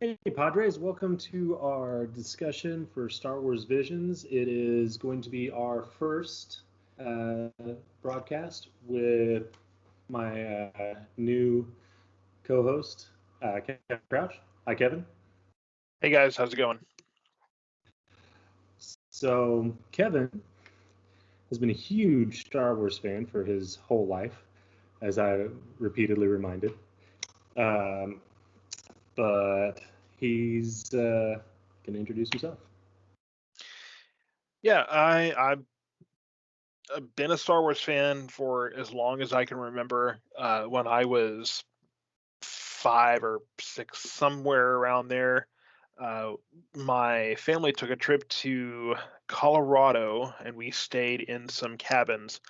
Hey, Padres, welcome to our discussion for Star Wars Visions. It is going to be our first uh, broadcast with my new co host, Kevin Crouch. Hi, Kevin. Hey guys, how's it going? So, Kevin has been a huge Star Wars fan for his whole life, as I repeatedly reminded. Um, but he's going to introduce himself. Yeah, I've been a Star Wars fan for as long as I can remember. When I was 5 or 6, somewhere around there, uh, my family took a trip to Colorado, and we stayed in some cabins.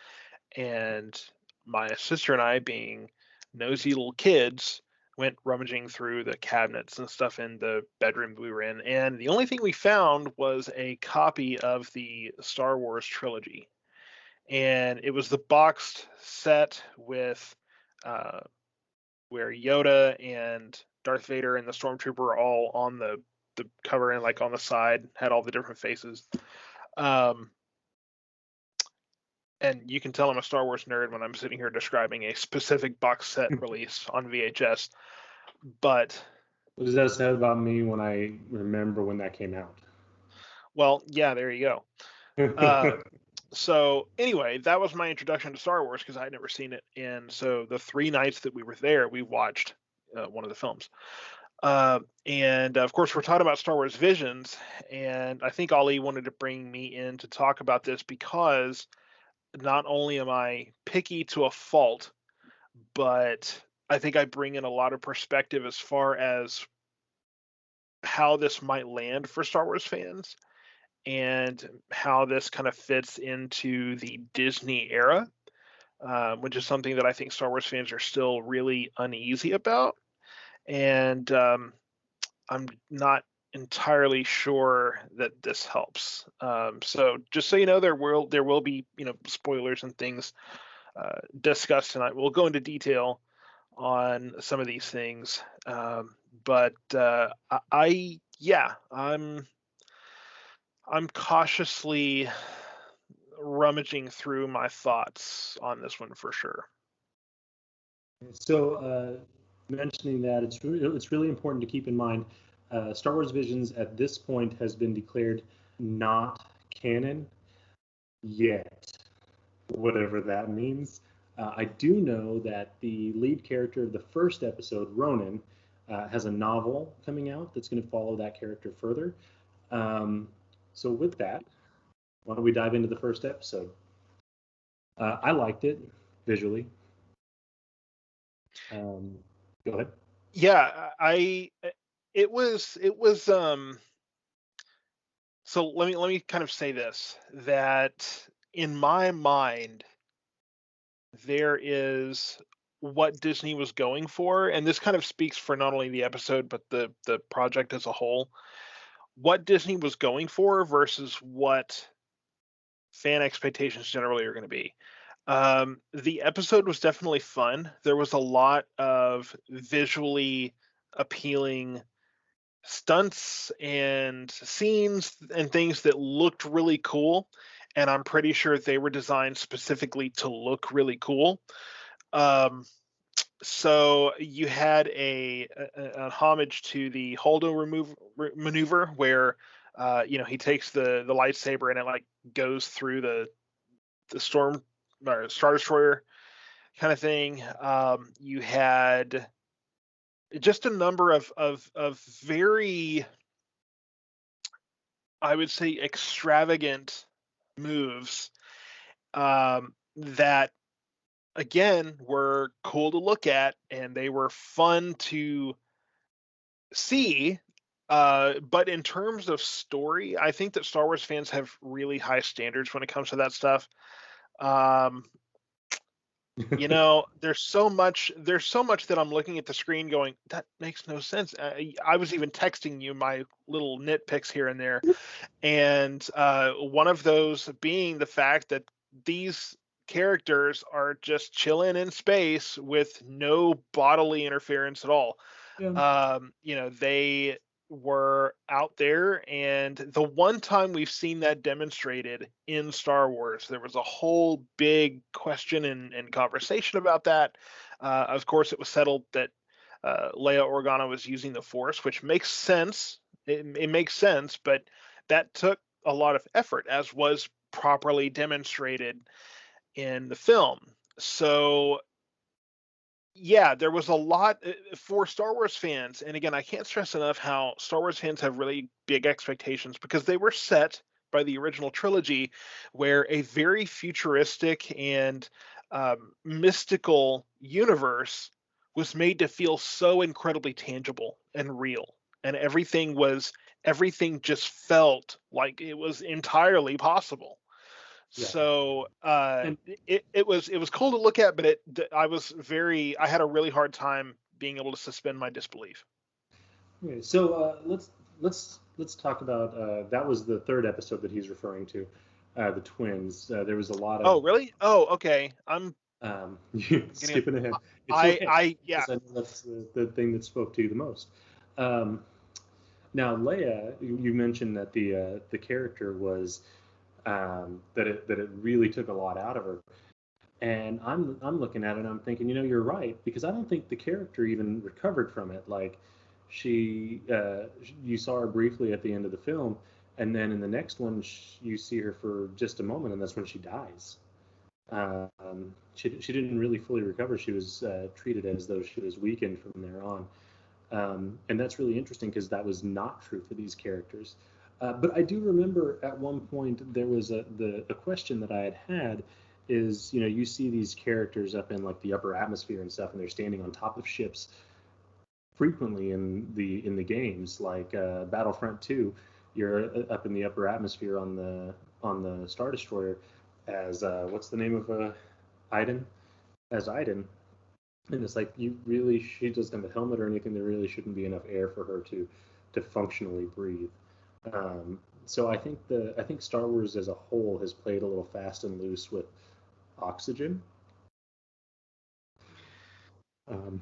And my sister and I, being nosy little kids, went rummaging through the cabinets and stuff in the bedroom we were in, and the only thing we found was a copy of the Star Wars trilogy. And it was the boxed set with uh, where Yoda and Darth Vader and the Stormtrooper are all on the cover, and like on the side had all the different faces. Um, and you can tell I'm a Star Wars nerd when I'm sitting here describing a specific box set release on VHS. But What does that say about me when I remember when that came out? well, yeah, there you go. So anyway, that was my introduction to Star Wars because I'd never seen it, and so the 3 nights that we were there, we watched one of the films. And of course, we're talking about Star Wars Visions, and I think Ali wanted to bring me in to talk about this because not only am I picky to a fault, but I think I bring in a lot of perspective as far as how this might land for Star Wars fans and how this kind of fits into the Disney era, which is something that I think Star Wars fans are still really uneasy about. And I'm not entirely sure that this helps. So just so you know, there will be spoilers and things discussed tonight. We'll go into detail on some of these things, but I'm cautiously rummaging through my thoughts on this one for sure. So, mentioning that, it's really important to keep in mind Star Wars Visions at this point has been declared not canon yet, whatever that means. I do know that the lead character of the first episode, Ronan, has a novel coming out that's going to follow that character further. Um, so, with that, why don't we dive into the first episode? I liked it visually. Um, Go ahead. Yeah, I it was so let me kind of say this, that in my mind there is what Disney was going for, and this kind of speaks for not only the episode but the project as a whole. What Disney was going for versus what fan expectations generally are going to be. The episode was definitely fun. There was a lot of visually appealing stunts and scenes and things that looked really cool, and I'm pretty sure they were designed specifically to look really cool. Um, so you had a homage to the Holdo maneuver where he takes the lightsaber and it like goes through the storm or star destroyer kind of thing. You had just a number of very, I would say, extravagant moves that again were cool to look at, and they were fun to see. But in terms of story, I think that Star Wars fans have really high standards when it comes to that stuff. Um, there's so much that I'm looking at the screen going, that makes no sense. I was even texting you my little nitpicks here and there, and one of those being the fact that these characters are just chilling in space with no bodily interference at all. Yeah. They were out there, and the one time we've seen that demonstrated in Star Wars, there was a whole big question and conversation about that. Of course, it was settled that Leia Organa was using the Force, which makes sense. It makes sense, but that took a lot of effort, as was properly demonstrated in the film. So yeah, there was a lot for Star Wars fans. And again, I can't stress enough how Star Wars fans have really big expectations because they were set by the original trilogy, where a very futuristic and mystical universe was made to feel so incredibly tangible and real. And everything just felt like it was entirely possible. Yeah. So And it was cool to look at, but I had a really hard time being able to suspend my disbelief. okay, so let's talk about that was the third episode that he's referring to, the twins. There was a lot of Oh, really? Oh, okay. I'm getting. skipping ahead. It's I okay I yeah. because I know that's the thing that spoke to you the most. Um, Now, Leia, you mentioned that the character was that it really took a lot out of her, and I'm looking at it and I'm thinking, you're right because I don't think the character even recovered from it. Like you saw her briefly at the end of the film, and then in the next one you see her for just a moment, and that's when she dies. She didn't really fully recover. She was treated as though she was weakened from there on. And that's really interesting because that was not true for these characters. But I do remember at one point there was a question that I had is, you see these characters up in like the upper atmosphere and stuff, and they're standing on top of ships frequently in the games, like Battlefront 2. You're up in the upper atmosphere on the Star Destroyer as what's the name of Iden? As Iden, and it's like she doesn't have a helmet or anything. There really shouldn't be enough air for her to functionally breathe. So I think Star Wars as a whole has played a little fast and loose with oxygen. Um,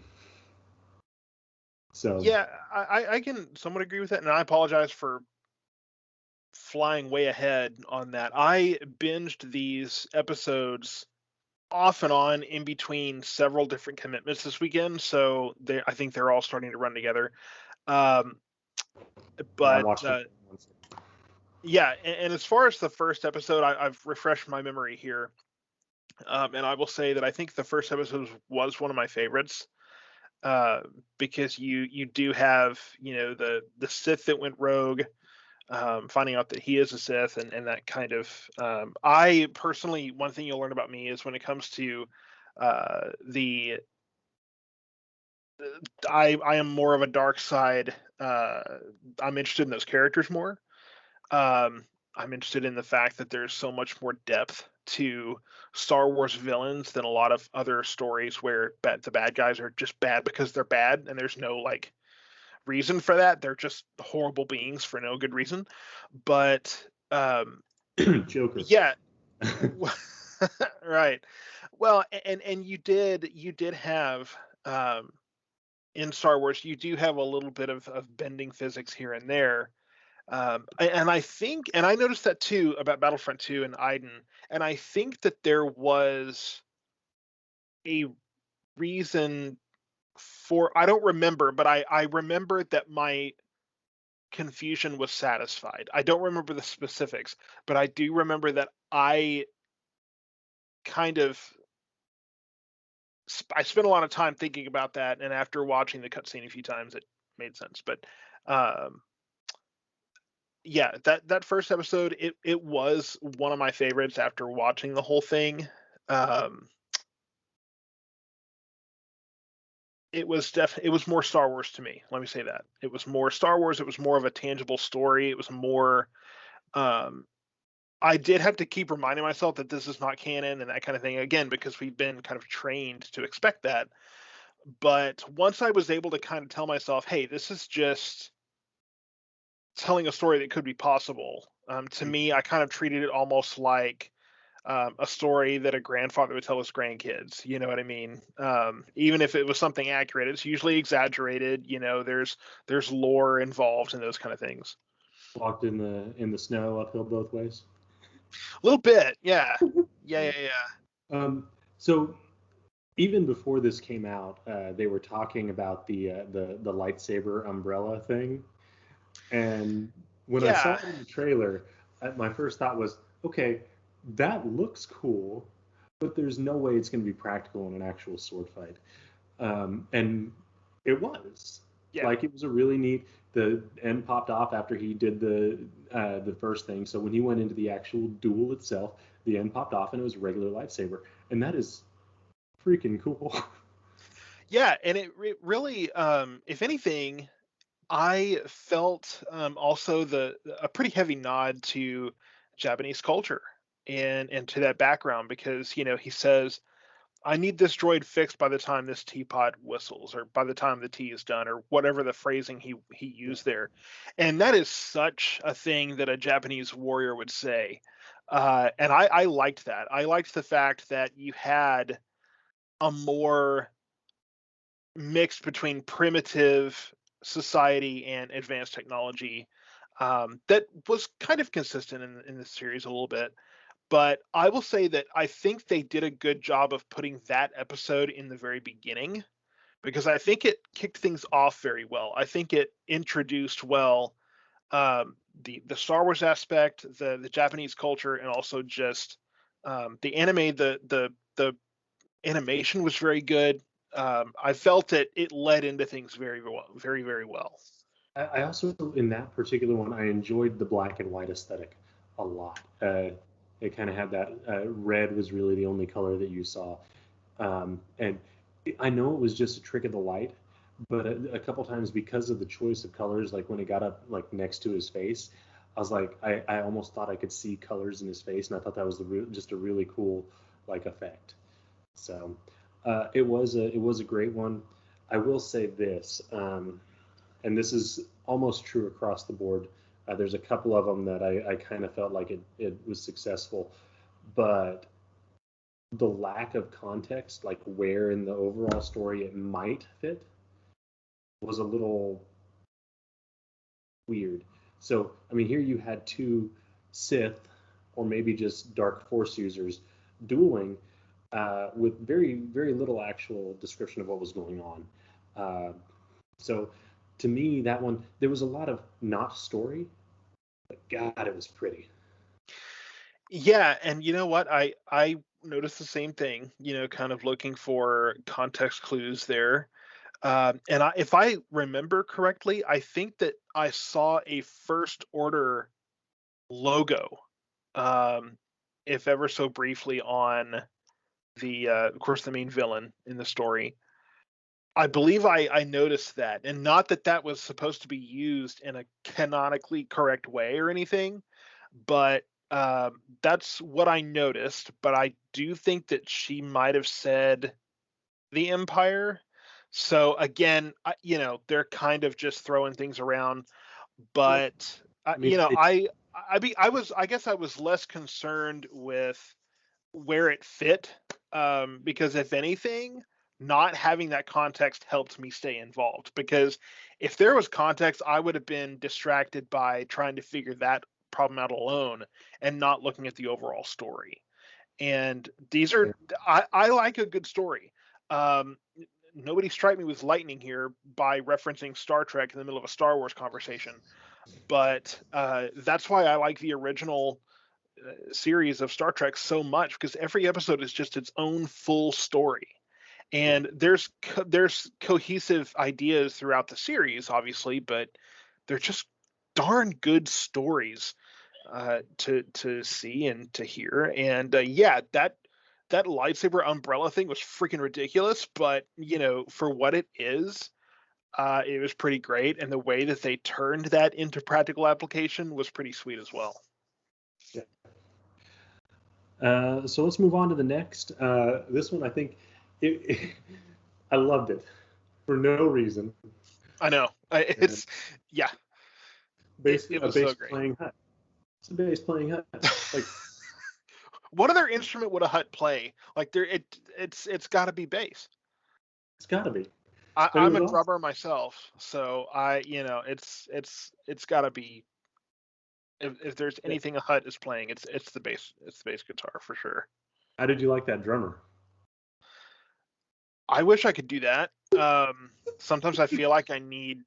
so Yeah, I can somewhat agree with that, and I apologize for flying way ahead on that. I binged these episodes off and on in between several different commitments this weekend, so I think they're all starting to run together. Um, yeah, I but watched them once. Yeah, and as far as the first episode, I've refreshed my memory here, and I will say that I think the first episode was one of my favorites, uh, because you do have the Sith that went rogue, finding out that he is a Sith, and that kind of. I personally, one thing you'll learn about me is when it comes to the I am more of a dark side. I'm interested in those characters more. Um, I'm interested in the fact that there's so much more depth to Star Wars villains than a lot of other stories where the bad guys are just bad because they're bad and there's no like reason for that. They're just horrible beings for no good reason. But Joker. yeah, right. Well, and you did have in Star Wars you do have a little bit of bending physics here and there. And I think, and I noticed that too about Battlefront 2 and Iden, and I think that there was a reason for, I don't remember, but I remember that my confusion was satisfied. I don't remember the specifics, but I do remember that I kind of, I spent a lot of time thinking about that, and after watching the cutscene a few times, it made sense. But um, yeah, that first episode, it was one of my favorites after watching the whole thing. Um, it was more Star Wars to me. Let me say that. It was more Star Wars, it was more of a tangible story. It was more um I did have to keep reminding myself that this is not canon and that kind of thing again because we've been kind of trained to expect that. But once I was able to kind of tell myself, "Hey, this is just telling a story that could be possible." To me, I kind of treated it almost like a story that a grandfather would tell his grandkids. You know what I mean? Even if it was something accurate, it's usually exaggerated. There's lore involved and those kind of things. Walked in the snow uphill both ways. A little bit, yeah. Yeah. So even before this came out, they were talking about the lightsaber umbrella thing, and when I saw Yeah. it in the trailer, my first thought was, okay, that looks cool, but there's no way it's going to be practical in an actual sword fight. And it was. Yeah. Like, it was a really neat. The end popped off after he did the first thing. So when he went into the actual duel itself, the end popped off and it was a regular lightsaber, and that is freaking cool. Yeah, and it really, if anything, I felt also a pretty heavy nod to Japanese culture and to that background, because he says, I need this droid fixed by the time this teapot whistles, or by the time the tea is done, or whatever the phrasing he Yeah. used there. And that is such a thing that a Japanese warrior would say. And I liked that. I liked the fact that you had a more mixed between primitive society and advanced technology, that was kind of consistent in the series a little bit. But I will say that I think they did a good job of putting that episode in the very beginning, because I think it kicked things off very well. I think it introduced well, the Star Wars aspect, the Japanese culture, and also just the anime. The animation was very good. I felt it led into things very well, very very well. I also, in that particular one, I enjoyed the black and white aesthetic a lot. It kind of had that red was really the only color that you saw. And I know it was just a trick of the light, but a couple times, because of the choice of colors, like when it got up like next to his face, I was like, I almost thought I could see colors in his face, and I thought that was just a really cool like effect. So it was a great one. I will say this, and this is almost true across the board. There's a couple of them that I kind of felt like it was successful, but the lack of context, like where in the overall story it might fit, was a little weird. So, I mean, here you had two Sith, or maybe just Dark Force users, dueling with very, very little actual description of what was going on. Uh, so, to me, that one, there was a lot of not story, but God, it was pretty. Yeah, and you know what? I noticed the same thing. Kind of looking for context clues there. And if I remember correctly, I think that I saw a First Order logo, um, if ever so briefly, on of course, the main villain in the story. I believe I noticed that, and not that that was supposed to be used in a canonically correct way or anything, but that's what I noticed. But I do think that she might have said the Empire. So again, they're kind of just throwing things around. Yeah, But I mean, I guess I was less concerned with where it fit, because if anything, not having that context helped me stay involved, because if there was context, I would have been distracted by trying to figure that problem out alone and not looking at the overall story. And these are, I like a good story. um Nobody strike me with lightning here by referencing Star Trek in the middle of a Star Wars conversation, but that's why I like the original series of Star Trek so much, because every episode is just its own full story, yeah. and there's cohesive ideas throughout the series, obviously, but they're just darn good stories to see and to hear. And yeah, that lightsaber umbrella thing was freaking ridiculous, but for what it was pretty great, and the way that they turned that into practical application was pretty sweet as well. Yeah. So let's move on to the next. This one, I think, I loved it for no reason. I know. And Yeah, base it a was so base great. playing hut. It's a base playing hut. Like, What other instrument would a Hutt play? Like it's got to be bass. It's got to be. But it I'm was a awesome. drummer myself, so it's got to be. If there's Yeah. anything a Hutt is playing, it's the bass guitar for sure. How did you like that drummer? I wish I could do that. Sometimes I feel like I need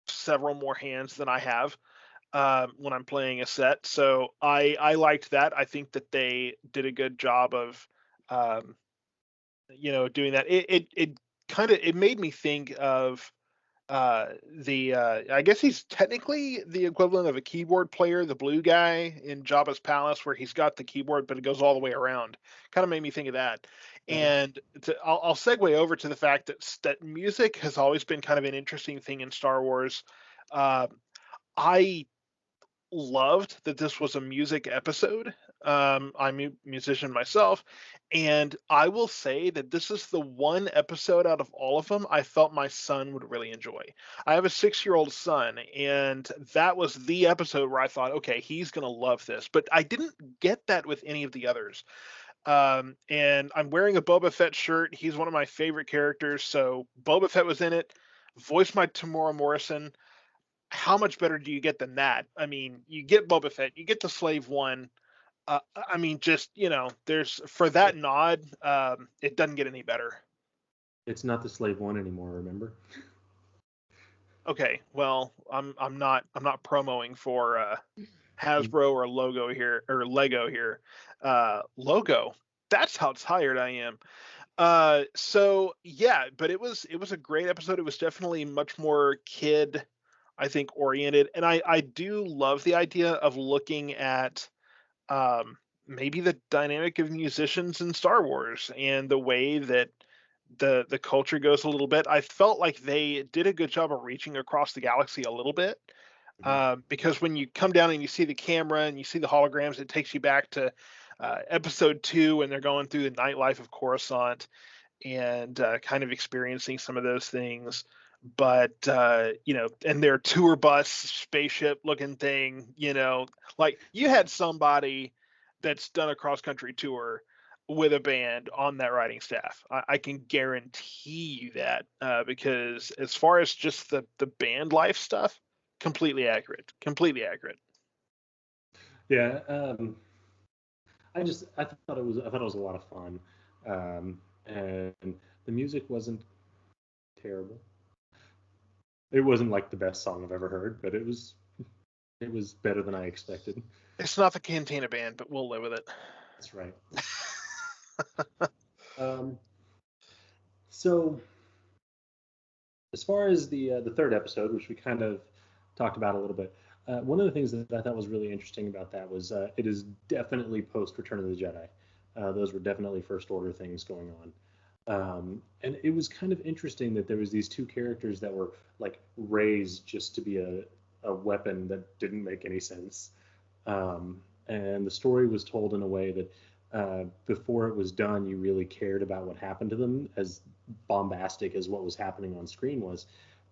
several more hands than I have when I'm playing a set. So I liked that. I think that they did a good job of um, doing that. It kind of it made me think of the I guess he's technically the equivalent of a keyboard player, the blue guy in Jabba's palace, where he's got the keyboard but it goes all the way around. Kind of made me think of that. And I'll segue over to the fact that music has always been kind of an interesting thing in Star Wars. Uh, I loved that this was a music episode. I'm a musician myself, and I will say that this is the one episode out of all of them I felt my son would really enjoy. I have a 6-year-old son, and that was the episode where I thought, okay, he's going to love this. But I didn't get that with any of the others. And I'm wearing a Boba Fett shirt. He's one of my favorite characters, so Boba Fett was in it, voiced by Tamora Morrison. How much better do you get than that? I mean, you get Boba Fett, you get the Slave One. I mean, just there's for that nod, it doesn't get any better. It's not the Slave One anymore. Remember? Okay, well, I'm not promoting for Hasbro or logo here or Lego here. Logo. That's how tired I am. So yeah, but it was a great episode. It was definitely much more kid, I think, oriented, and I do love the idea of looking at maybe the dynamic of musicians in Star Wars and the way that the culture goes a little bit. I felt like they did a good job of reaching across the galaxy a little bit. Because when you come down and you see the camera and you see the holograms, it takes you back to episode 2 when they're going through the nightlife of Coruscant and kind of experiencing some of those things. But and their tour bus spaceship looking thing, like you had somebody that's done a cross country tour with a band on that writing staff. I can guarantee you that because as far as just the band life stuff, completely accurate. Completely accurate. Yeah. I thought it was a lot of fun, and the music wasn't terrible. It wasn't like the best song I've ever heard, but it was better than I expected. It's not the Cantina band, but we'll live with it. That's right. Um, so as far as the third episode, which we kind of talked about a little bit, one of the things that I thought was really interesting about that was it is definitely post Return of the Jedi. Those were definitely First Order things going on. And it was kind of interesting that there was these two characters that were like raised just to be a weapon that didn't make any sense. And the story was told in a way that before it was done, you really cared about what happened to them, as bombastic as what was happening on screen was.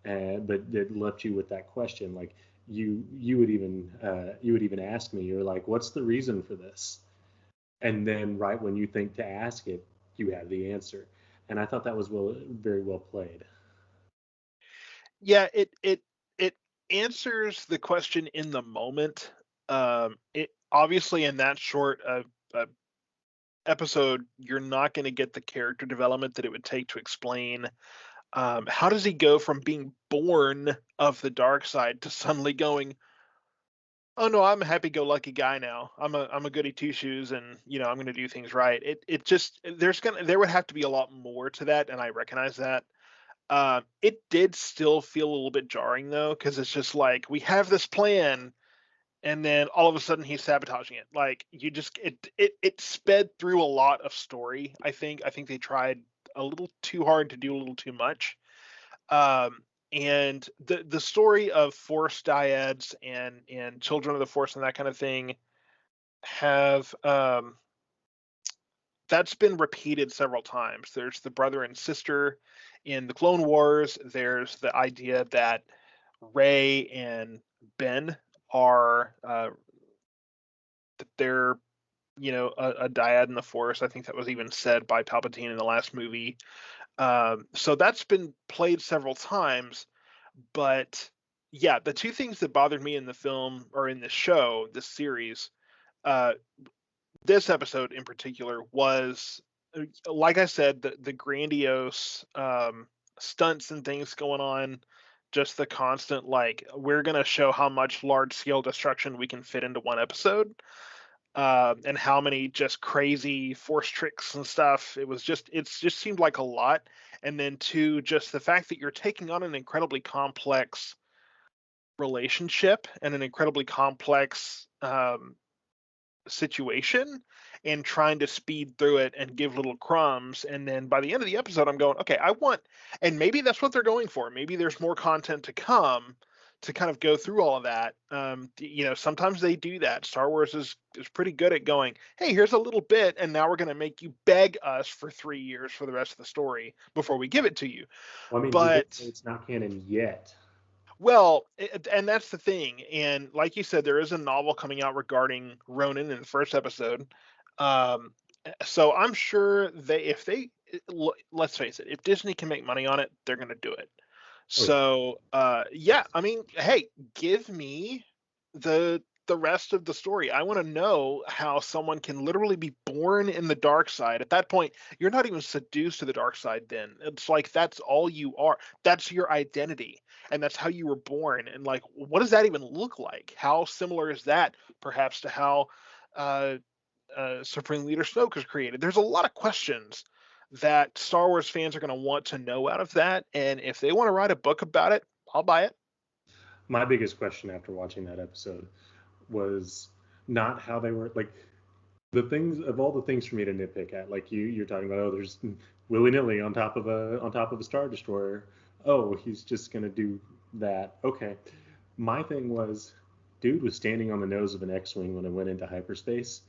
But it left you with that question, like you would even ask me, you're like, what's the reason for this? And then right when you think to ask it, you have the answer. And I thought that was very well played. Yeah, it answers the question in the moment. It obviously in that short episode, you're not going to get the character development that it would take to explain how does he go from being born of the dark side to suddenly going, oh no, I'm a happy-go-lucky guy now. I'm a goody two shoes, and I'm going to do things right. It just there would have to be a lot more to that, and I recognize that. It did still feel a little bit jarring though, because it's just like we have this plan, and then all of a sudden he's sabotaging it. Like you just it sped through a lot of story. I think they tried a little too hard to do a little too much. And the story of Force dyads and Children of the Force and that kind of thing have that's been repeated several times. There's the brother and sister in the Clone Wars. There's the idea that Rey and Ben are that a dyad in the Force. I think that was even said by Palpatine in the last movie. So that's been played several times, but yeah, the two things that bothered me in the film or in this show, this series, uh, this episode in particular was, like I said, the grandiose stunts and things going on, just the constant like we're gonna show how much large scale destruction we can fit into one episode, and how many just crazy force tricks and stuff. It's just seemed like a lot. And then two, just the fact that you're taking on an incredibly complex relationship and an incredibly complex situation and trying to speed through it and give little crumbs. And then by the end of the episode, I'm going, okay, and maybe that's what they're going for. Maybe there's more content to come to kind of go through all of that. Sometimes they do that. Star Wars is pretty good at going, hey, here's a little bit, and now we're going to make you beg us for 3 years for the rest of the story before we give it to you. Well, I mean, we did But say it's not canon yet. well, and that's the thing. And like you said, there is a novel coming out regarding Ronan in the first episode. Um, so I'm sure let's face it, if Disney can make money on it, they're going to do it. Oh, yeah. So yeah, I mean, hey, give me the rest of the story. I want to know how someone can literally be born in the dark side. At that point, you're not even seduced to the dark side then. It's like that's all you are. That's your identity. And that's how you were born. And like, what does that even look like? How similar is that perhaps to how uh, Supreme Leader Snoke was created? There's a lot of questions that Star Wars fans are going to want to know out of that. And if they want to write a book about it, I'll buy it. My biggest question after watching that episode was not how they were like the things of all the things for me to nitpick at. Like you're talking about, oh, there's willy nilly on top of a star destroyer. Oh, he's just gonna do that. Okay. My thing was, dude was standing on the nose of an X-wing when it went into hyperspace.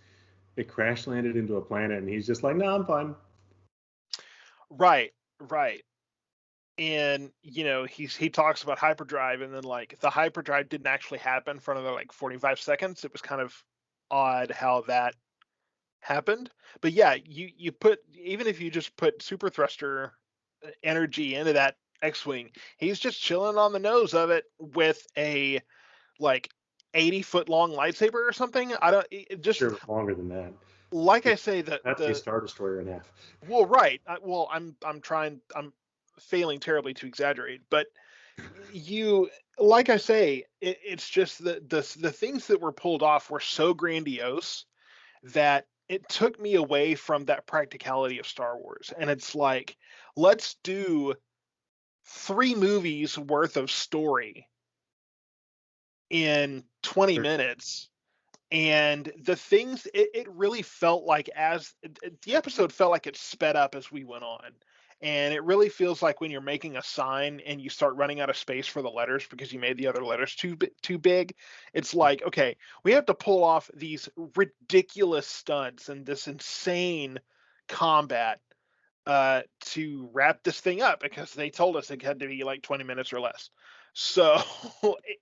It crash landed into a planet, and he's just like, "No, I'm fine." Right, right. And he talks about hyperdrive, and then like the hyperdrive didn't actually happen for another like 45 seconds. It was kind of odd how that happened. But yeah, you put, even if you just put super thruster energy into that X-wing, he's just chilling on the nose of it with a like 80-foot long lightsaber or something. I don't it just Sure, it was longer than that. like I say that That's a star destroyer in half. well, right. I'm failing terribly to exaggerate, but you, like I say, it's just the things that were pulled off were so grandiose that it took me away from that practicality of Star Wars. And it's like, let's do 3 movies worth of story in 20 Sure. minutes. And the things, it really felt like the episode felt like it sped up as we went on. And it really feels like when you're making a sign and you start running out of space for the letters because you made the other letters too big. It's like, okay, we have to pull off these ridiculous stunts and this insane combat to wrap this thing up because they told us it had to be like 20 minutes or less. So,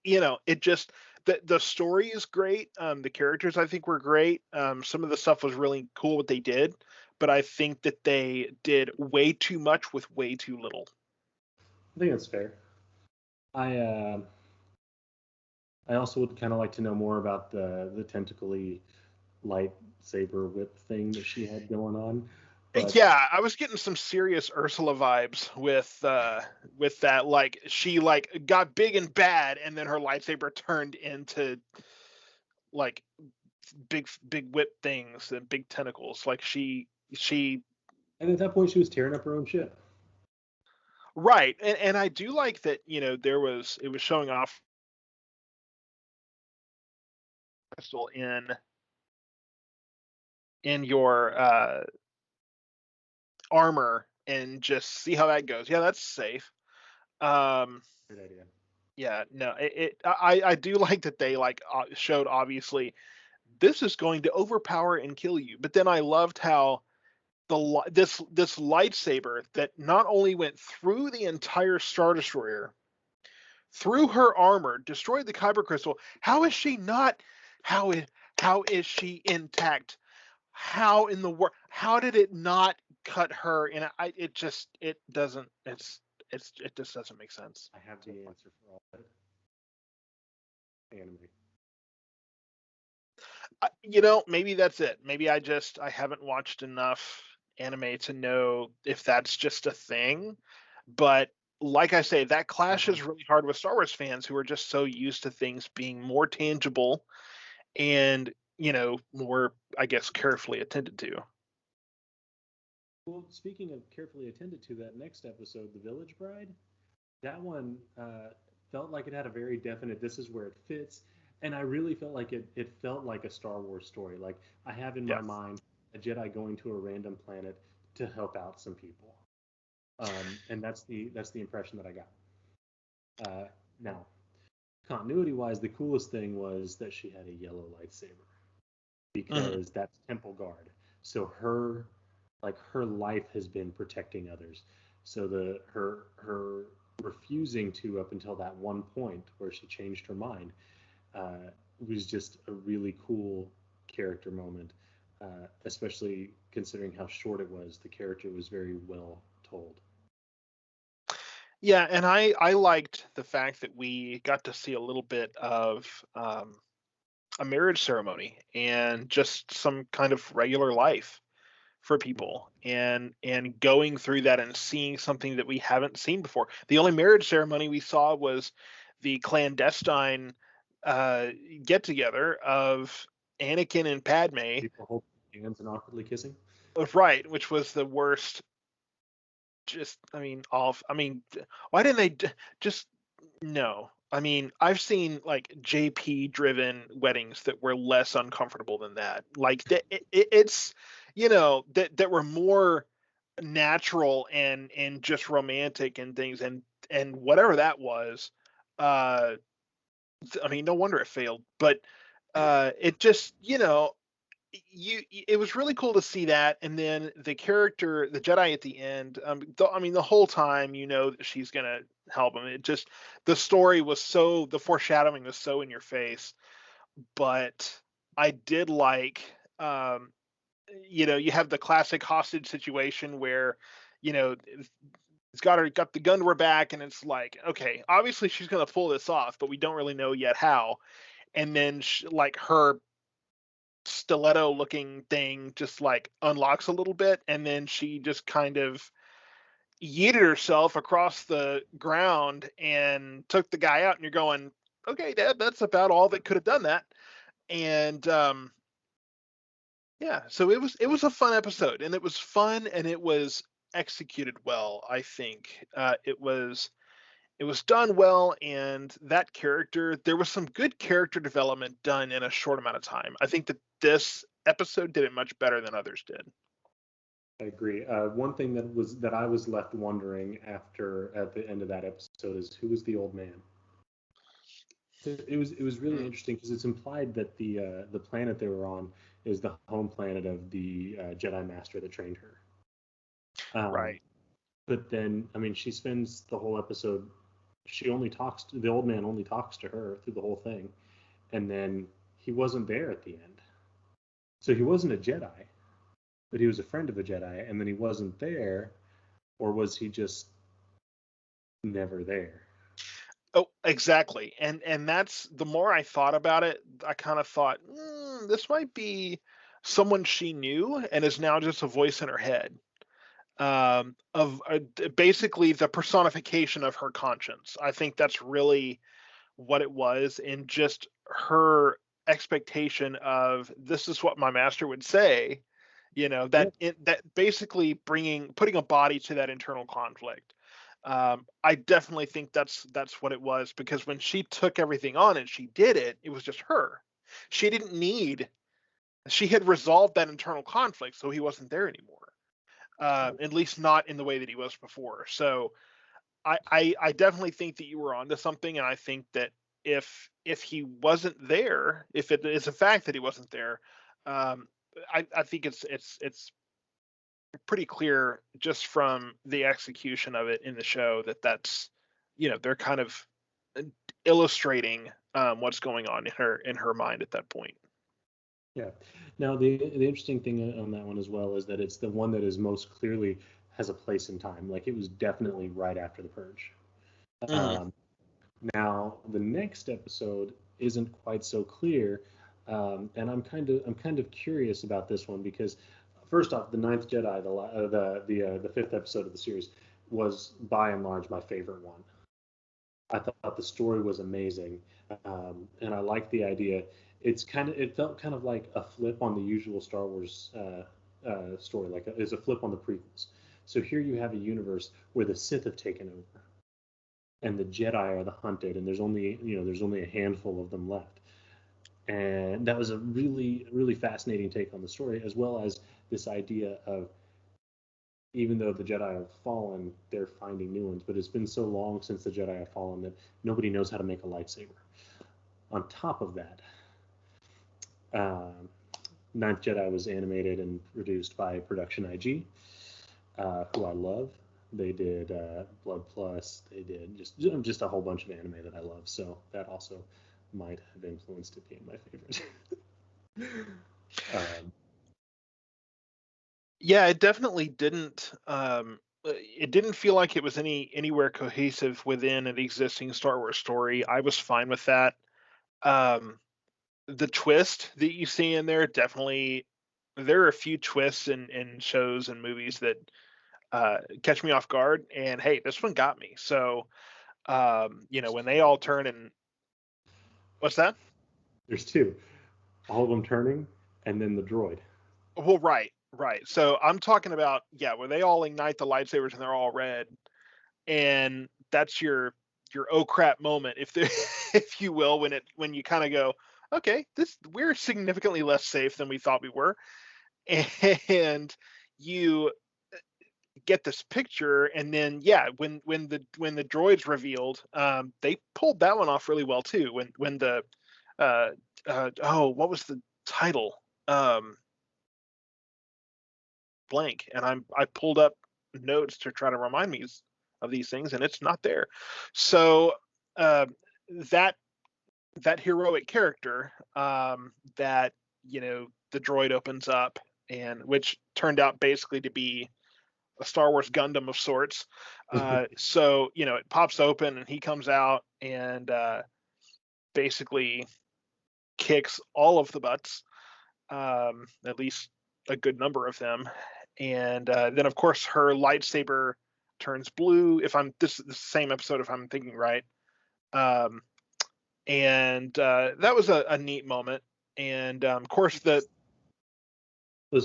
it just, the story is great. The characters I think were great. Some of the stuff was really cool what they did, but I think that they did way too much with way too little. I think that's fair. I also would kind of like to know more about the tentacly lightsaber whip thing that she had going on. But Yeah, I was getting some serious Ursula vibes with that. Like she like got big and bad, and then her lightsaber turned into like big whip things and big tentacles. Like she and at that point, she was tearing up her own ship. right. And I do like that, it was showing off crystal in your armor and just see how that goes. Yeah, that's safe. Good idea. Yeah, no, I do like that they like showed obviously this is going to overpower and kill you. But then I loved how this lightsaber that not only went through the entire Star Destroyer, through her armor, destroyed the Kyber crystal. How is she not? How is she intact? how in the world? How did it not cut her? And it doesn't. It just doesn't make sense. I have the answer for all that. Anime. Maybe that's it. Maybe I haven't watched enough anime to know if that's just a thing. But like I say, that clashes really hard with Star Wars fans who are just so used to things being more tangible and, more, I guess, carefully attended to. Well, speaking of carefully attended to, that next episode, The Village Bride, that one felt like it had a very definite, this is where it fits. And I really felt like it felt like a Star Wars story. Like I have in my Yeah. mind a Jedi going to a random planet to help out some people. And that's the impression that I got. Now, continuity-wise, the coolest thing was that she had a yellow lightsaber because that's Temple Guard. So her life has been protecting others. So her refusing to up until that one point where she changed her mind was just a really cool character moment, especially considering how short it was. The character was very well told. Yeah, and I liked the fact that we got to see a little bit of a marriage ceremony and just some kind of regular life for people, and going through that and seeing something that we haven't seen before. The only marriage ceremony we saw was the clandestine get together of Anakin and Padme. People holding hands and awkwardly kissing. Right, which was the worst. Why didn't they just no? I mean, I've seen like JP driven weddings that were less uncomfortable than that. Like it's that were more natural and just romantic and things, and whatever that was. I mean, no wonder it failed. But it just it was really cool to see that. And then the character, the Jedi at the end, the whole time that she's gonna help him. It just, the story was so, the foreshadowing was so in your face. But I did like, you have the classic hostage situation where it's got the gun to her back, and it's like, okay, obviously she's gonna pull this off, but we don't really know yet how. And then like her stiletto looking thing just like unlocks a little bit, and then she just kind of yeeted herself across the ground and took the guy out, and you're going, okay, Dad, that's about all that could have done that. And yeah, so it was a fun episode, and it was fun, and it was executed well. I think it was done well, and that character, there was some good character development done in a short amount of time. I think that this episode did it much better than others did. I agree. One thing that I was left wondering after at the end of that episode is who was the old man. It was really interesting because it's implied that the planet they were on is the home planet of the Jedi Master that trained her. Right. But then, I mean, she spends the whole episode. The old man only talks to her through the whole thing, and then he wasn't there at the end. So he wasn't a Jedi, but he was a friend of a Jedi, and then he wasn't there, or was he just never there? Oh, exactly. And that's, the more I thought about it, I kind of thought, this might be someone she knew and is now just a voice in her head. Of basically the personification of her conscience. I think that's really what it was, and just her expectation of, this is what my master would say, Yeah. that basically putting a body to that internal conflict. I definitely think that's what it was, because when she took everything on and she did it, it was just her. She didn't need. She had resolved that internal conflict, so he wasn't there anymore. At least not in the way that he was before. So I definitely think that you were onto something, and I think that if he wasn't there, if it is a fact that he wasn't there, I think it's pretty clear just from the execution of it in the show that that's they're kind of illustrating what's going on in her mind at that point. Yeah. Now the interesting thing on that one as well is that it's the one that is most clearly has a place in time. Like it was definitely right after the purge. Hmm. Um, Now the next episode isn't quite so clear, and I'm kind of curious about this one because first off, the Ninth Jedi, the fifth episode of the series, was by and large my favorite one. I thought the story was amazing, and I liked the idea. It felt kind of like a flip on the usual Star Wars story, like it's a flip on the prequels. So here you have a universe where the Sith have taken over and the Jedi are the hunted, and there's only a handful of them left. And that was a really really fascinating take on the story, as well as this idea of even though the Jedi have fallen, they're finding new ones. But it's been so long since the Jedi have fallen that nobody knows how to make a lightsaber. On top of that, um, Ninth Jedi was animated and produced by Production IG, who I love. They did Blood Plus. They did just a whole bunch of anime that I love. So that also might have influenced it being my favorite. um, Yeah, it definitely didn't. It didn't feel like it was anywhere cohesive within an existing Star Wars story. I was fine with that. Um, the twist that you see in there definitely. There are a few twists in shows and movies that catch me off guard, and hey, this one got me. So, when they all turn and what's that? there's two, all of them turning, and then the droid. Well, right, right. So I'm talking about where they all ignite the lightsabers and they're all red, and that's your oh crap moment, if there, if you will, when you kind of go, okay, this we're significantly less safe than we thought we were, and you get this picture, and then when the droids revealed, they pulled that one off really well too. When the uh, oh, what was the title? Um, Blank, and I pulled up notes to try to remind me of these things, and it's not there. So uh, that that heroic character, that the droid opens up, and which turned out basically to be a Star Wars Gundam of sorts. So it pops open and he comes out and basically kicks all of the butts, at least a good number of them. And then, of course, her lightsaber turns blue. If I'm this is the same episode, if I'm thinking right. Um, and that was a neat moment. And of course, So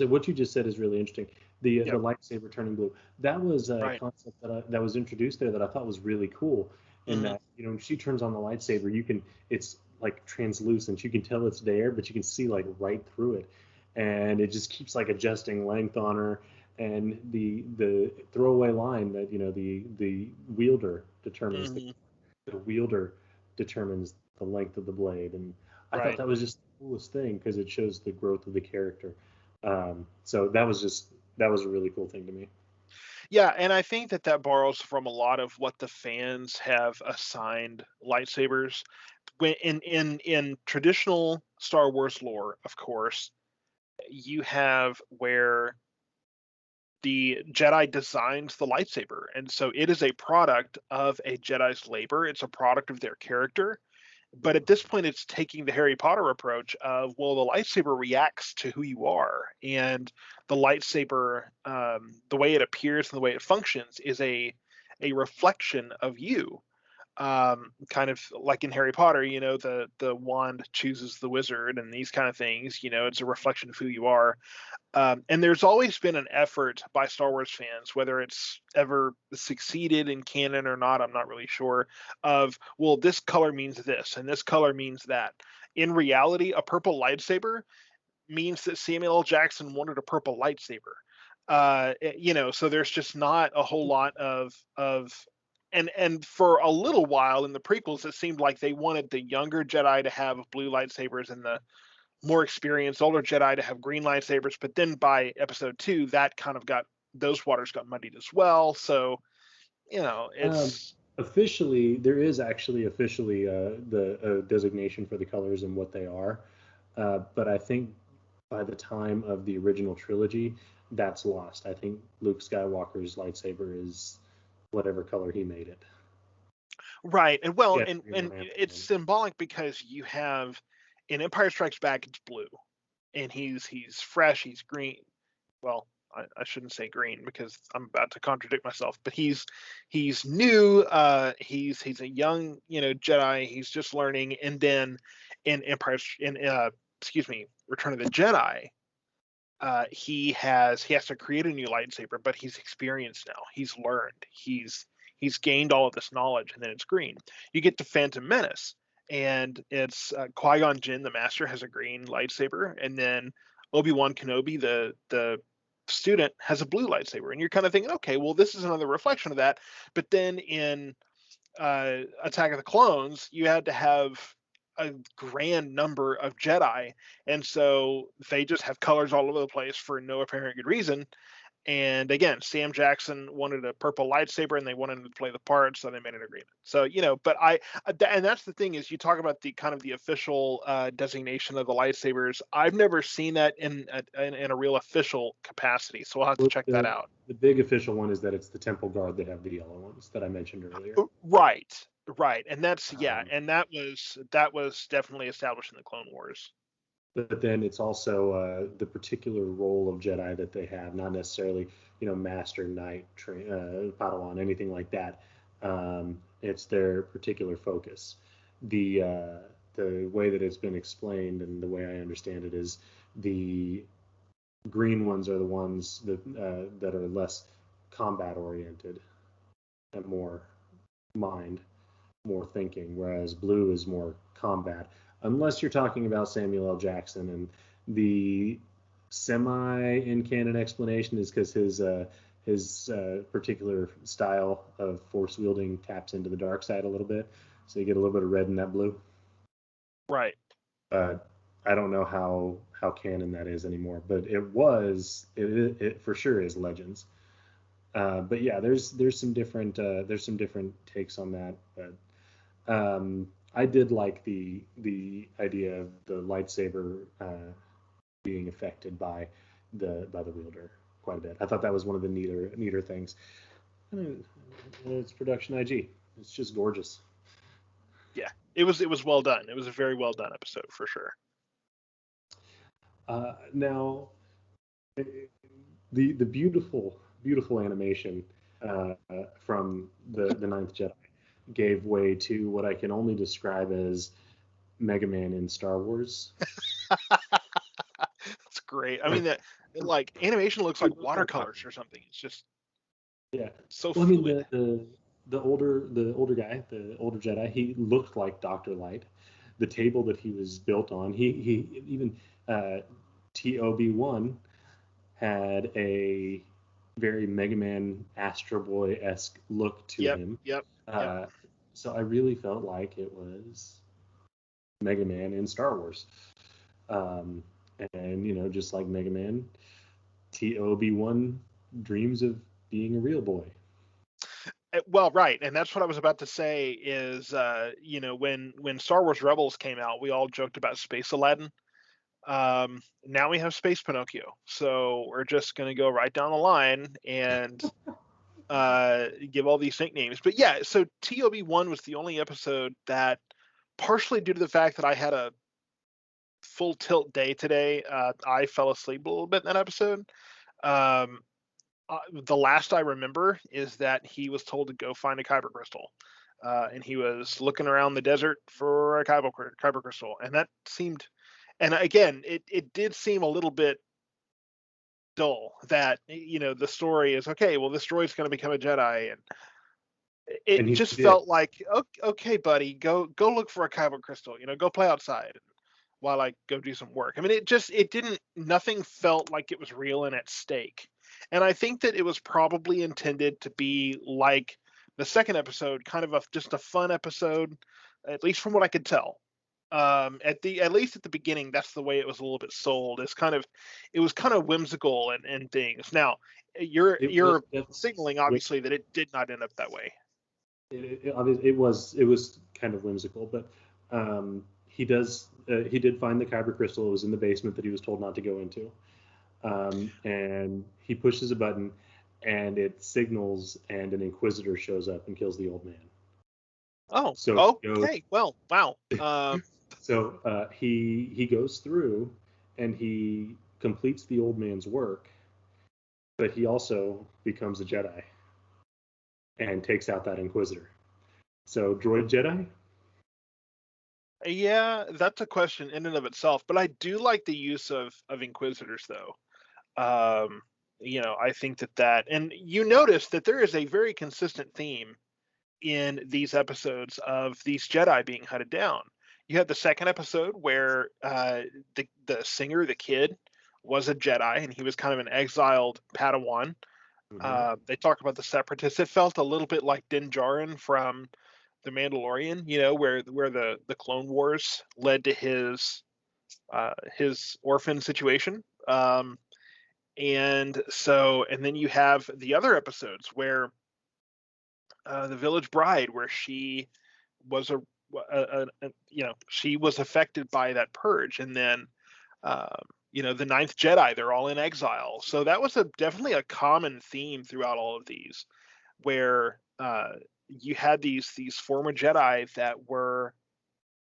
what you just said is really interesting. The yep, lightsaber turning blue. That was a right. concept that was introduced there that I thought was really cool. In Hmm. that when she turns on the lightsaber, it's like translucent. You can tell it's there, but you can see like right through it, and it just keeps like adjusting length on her. And the throwaway line that the wielder determines Hmm. the wielder determines the length of the blade, and I thought Right. that was just the coolest thing because it shows the growth of the character. So that was a really cool thing to me. Yeah, and I think that borrows from a lot of what the fans have assigned lightsabers. When in traditional Star Wars lore, of course, you have where the Jedi designs the lightsaber, and so it is a product of a Jedi's labor. It's a product of their character. But at this point, it's taking the Harry Potter approach of, well, the lightsaber reacts to who you are, and the lightsaber, the way it appears and the way it functions, is a reflection of you. Kind of like in Harry Potter, the wand chooses the wizard, and these kind of things. It's a reflection of who you are. And there's always been an effort by Star Wars fans, whether it's ever succeeded in canon or not, I'm not really sure, of, well, this color means this and this color means that. In reality, a purple lightsaber means that Samuel L. Jackson wanted a purple lightsaber. So there's just not a whole lot of and for a little while in the prequels, it seemed like they wanted the younger Jedi to have blue lightsabers and the more experienced older Jedi to have green lightsabers. But then by episode 2, that kind of those waters got muddied as well. So Um, it's Officially, there is actually officially the designation for the colors and what they are, but I think by the time of the original trilogy, that's lost. I think Luke Skywalker's lightsaber is whatever color he made it. Right. And well, Yeah, and it's symbolic because you have in Empire Strikes Back, it's blue, and he's fresh, he's green. Well, I shouldn't say green because I'm about to contradict myself, but he's new, he's a young, Jedi, he's just learning. And then in Return of the Jedi, he has to create a new lightsaber, but he's experienced now. He's learned. He's gained all of this knowledge, and then it's green. You get to Phantom Menace, and it's Qui-Gon Jinn, the Master, has a green lightsaber, and then Obi-Wan Kenobi, the student, has a blue lightsaber. And you're kind of thinking, okay, well, this is another reflection of that. But then in Attack of the Clones, you had to have a grand number of Jedi, and so they just have colors all over the place for no apparent good reason. And again, Sam Jackson wanted a purple lightsaber, and they wanted him to play the part, so they made an agreement. So but and that's the thing, is you talk about the kind of the official designation of the lightsabers. I've never seen that in a real official capacity, so we'll have to check that out. The big official one is that it's the Temple Guard that have the yellow ones that I mentioned earlier. Right, and that's and that was definitely established in the Clone Wars. But then it's also the particular role of Jedi that they have, not necessarily, Master, Knight, Padawan, anything like that. It's their particular focus. The way that it's been explained and the way I understand it is the green ones are the ones that are less combat oriented and more mind, more thinking, whereas blue is more combat. Unless you're talking about Samuel L. Jackson, and the semi-in-canon explanation is because his particular style of force wielding taps into the dark side a little bit, so you get a little bit of red in that blue. Right. I don't know how canon that is anymore, but it for sure is Legends. But yeah, there's some different takes on that, but. I did like the idea of the lightsaber being affected by the wielder quite a bit. I thought that was one of the neater things. It's production IG. It's just gorgeous. Yeah, it was well done. It was a very well done episode for sure. Now, the beautiful animation from the Ninth Jedi gave way to what I can only describe as Mega Man in Star Wars. That's great. I mean, like animation looks like watercolors or something. It's just so fluid. I mean, the older guy, the older Jedi, he looked like Dr. Light. The table that he was built on, he even TOB1 had a very Mega Man Astro Boy-esque look to him. Yep. So I really felt like it was Mega Man in Star Wars. And, just like Mega Man, TOB1 dreams of being a real boy. Well, right. And that's what I was about to say is, when Star Wars Rebels came out, we all joked about Space Aladdin. Now we have Space Pinocchio. So we're just going to go right down the line and give all these nicknames. But yeah, so TOB1 was the only episode that, partially due to the fact that I had a full tilt day today, I fell asleep a little bit in that episode. The last I remember is that he was told to go find a kyber crystal, and he was looking around the desert for a kyber crystal, and that seemed, and again, it did seem a little bit dull that the story is okay, well, this droid's going to become a Jedi, and it just felt like, okay, buddy, go look for a kyber crystal, go play outside while I go do some work. I mean, nothing felt like it was real and at stake. And I think that it was probably intended to be like the second episode, kind of just a fun episode, at least from what I could tell. At least at the beginning, that's the way it was a little bit sold. It was kind of whimsical and things. Now, you're signaling obviously that it did not end up that way. It was kind of whimsical, but he does he did find the kyber crystal. It was in the basement that he was told not to go into. And he pushes a button, and it signals, and an Inquisitor shows up and kills the old man. Oh, So okay. Well, wow. He goes through and he completes the old man's work, but he also becomes a Jedi and takes out that Inquisitor. So droid Jedi? Yeah, that's a question in and of itself. But I do like the use of Inquisitors, though. I think that, and you notice that there is a very consistent theme in these episodes of these Jedi being hunted down. You had the second episode where the singer, the kid, was a Jedi, and he was kind of an exiled Padawan. Mm-hmm. They talk about the Separatists. It felt a little bit like Din Djarin from The Mandalorian, where the Clone Wars led to his orphan situation. And then you have the other episodes where the Village Bride, where she was she was affected by that purge, and then the Ninth Jedi, they're all in exile. So that was definitely a common theme throughout all of these, where you had these former Jedi that were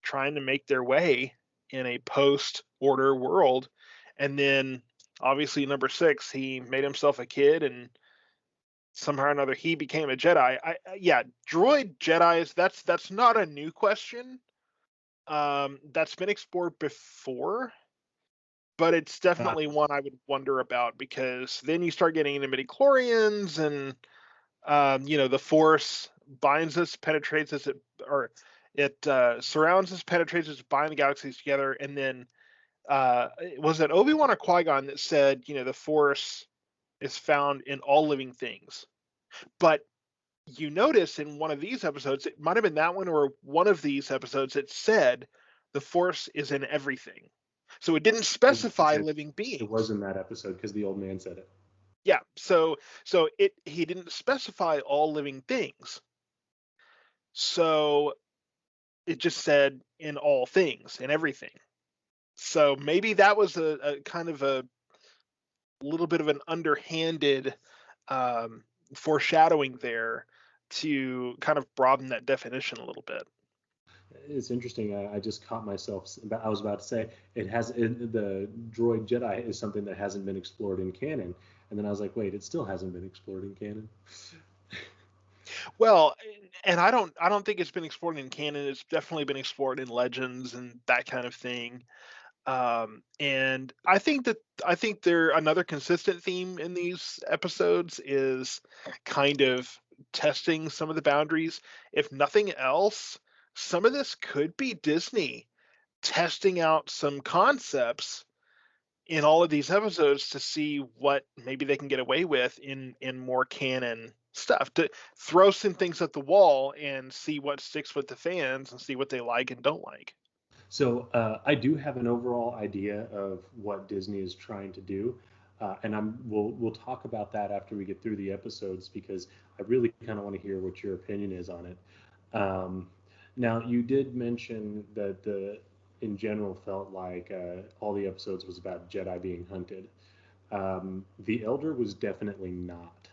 trying to make their way in a post-order world, and then obviously number 6, he made himself a kid, and somehow or another he became a Jedi. Droid Jedis, that's not a new question. That's been explored before, but it's definitely one I would wonder about, because then you start getting into midichlorians, and the Force binds us, penetrates us, it surrounds us, penetrates us, binds the galaxies together, and then was it Obi-Wan or Qui-Gon that said, the Force is found in all living things? But you notice in one of these episodes, it might have been that one or one of these episodes, it said the Force is in everything. So it didn't specify living beings. It was in that episode because the old man said it. Yeah. So he didn't specify all living things. So it just said in all things, in everything. So maybe that was a kind of a little bit of an underhanded foreshadowing there to kind of broaden that definition a little bit. It's interesting. I just caught myself. I was about to say the droid Jedi is something that hasn't been explored in canon, and then I was like, wait, it still hasn't been explored in canon. Well, and I don't think it's been explored in canon. It's definitely been explored in Legends and that kind of thing. And I think there another consistent theme in these episodes is kind of testing some of the boundaries. If nothing else, some of this could be Disney testing out some concepts in all of these episodes to see what maybe they can get away with in more canon stuff, to throw some things at the wall and see what sticks with the fans and see what they like and don't like. So I do have an overall idea of what Disney is trying to do, and we'll talk about that after we get through the episodes, because I really kind of want to hear what your opinion is on it. Now, you did mention that in general felt like all the episodes was about Jedi being hunted. The Elder was definitely not.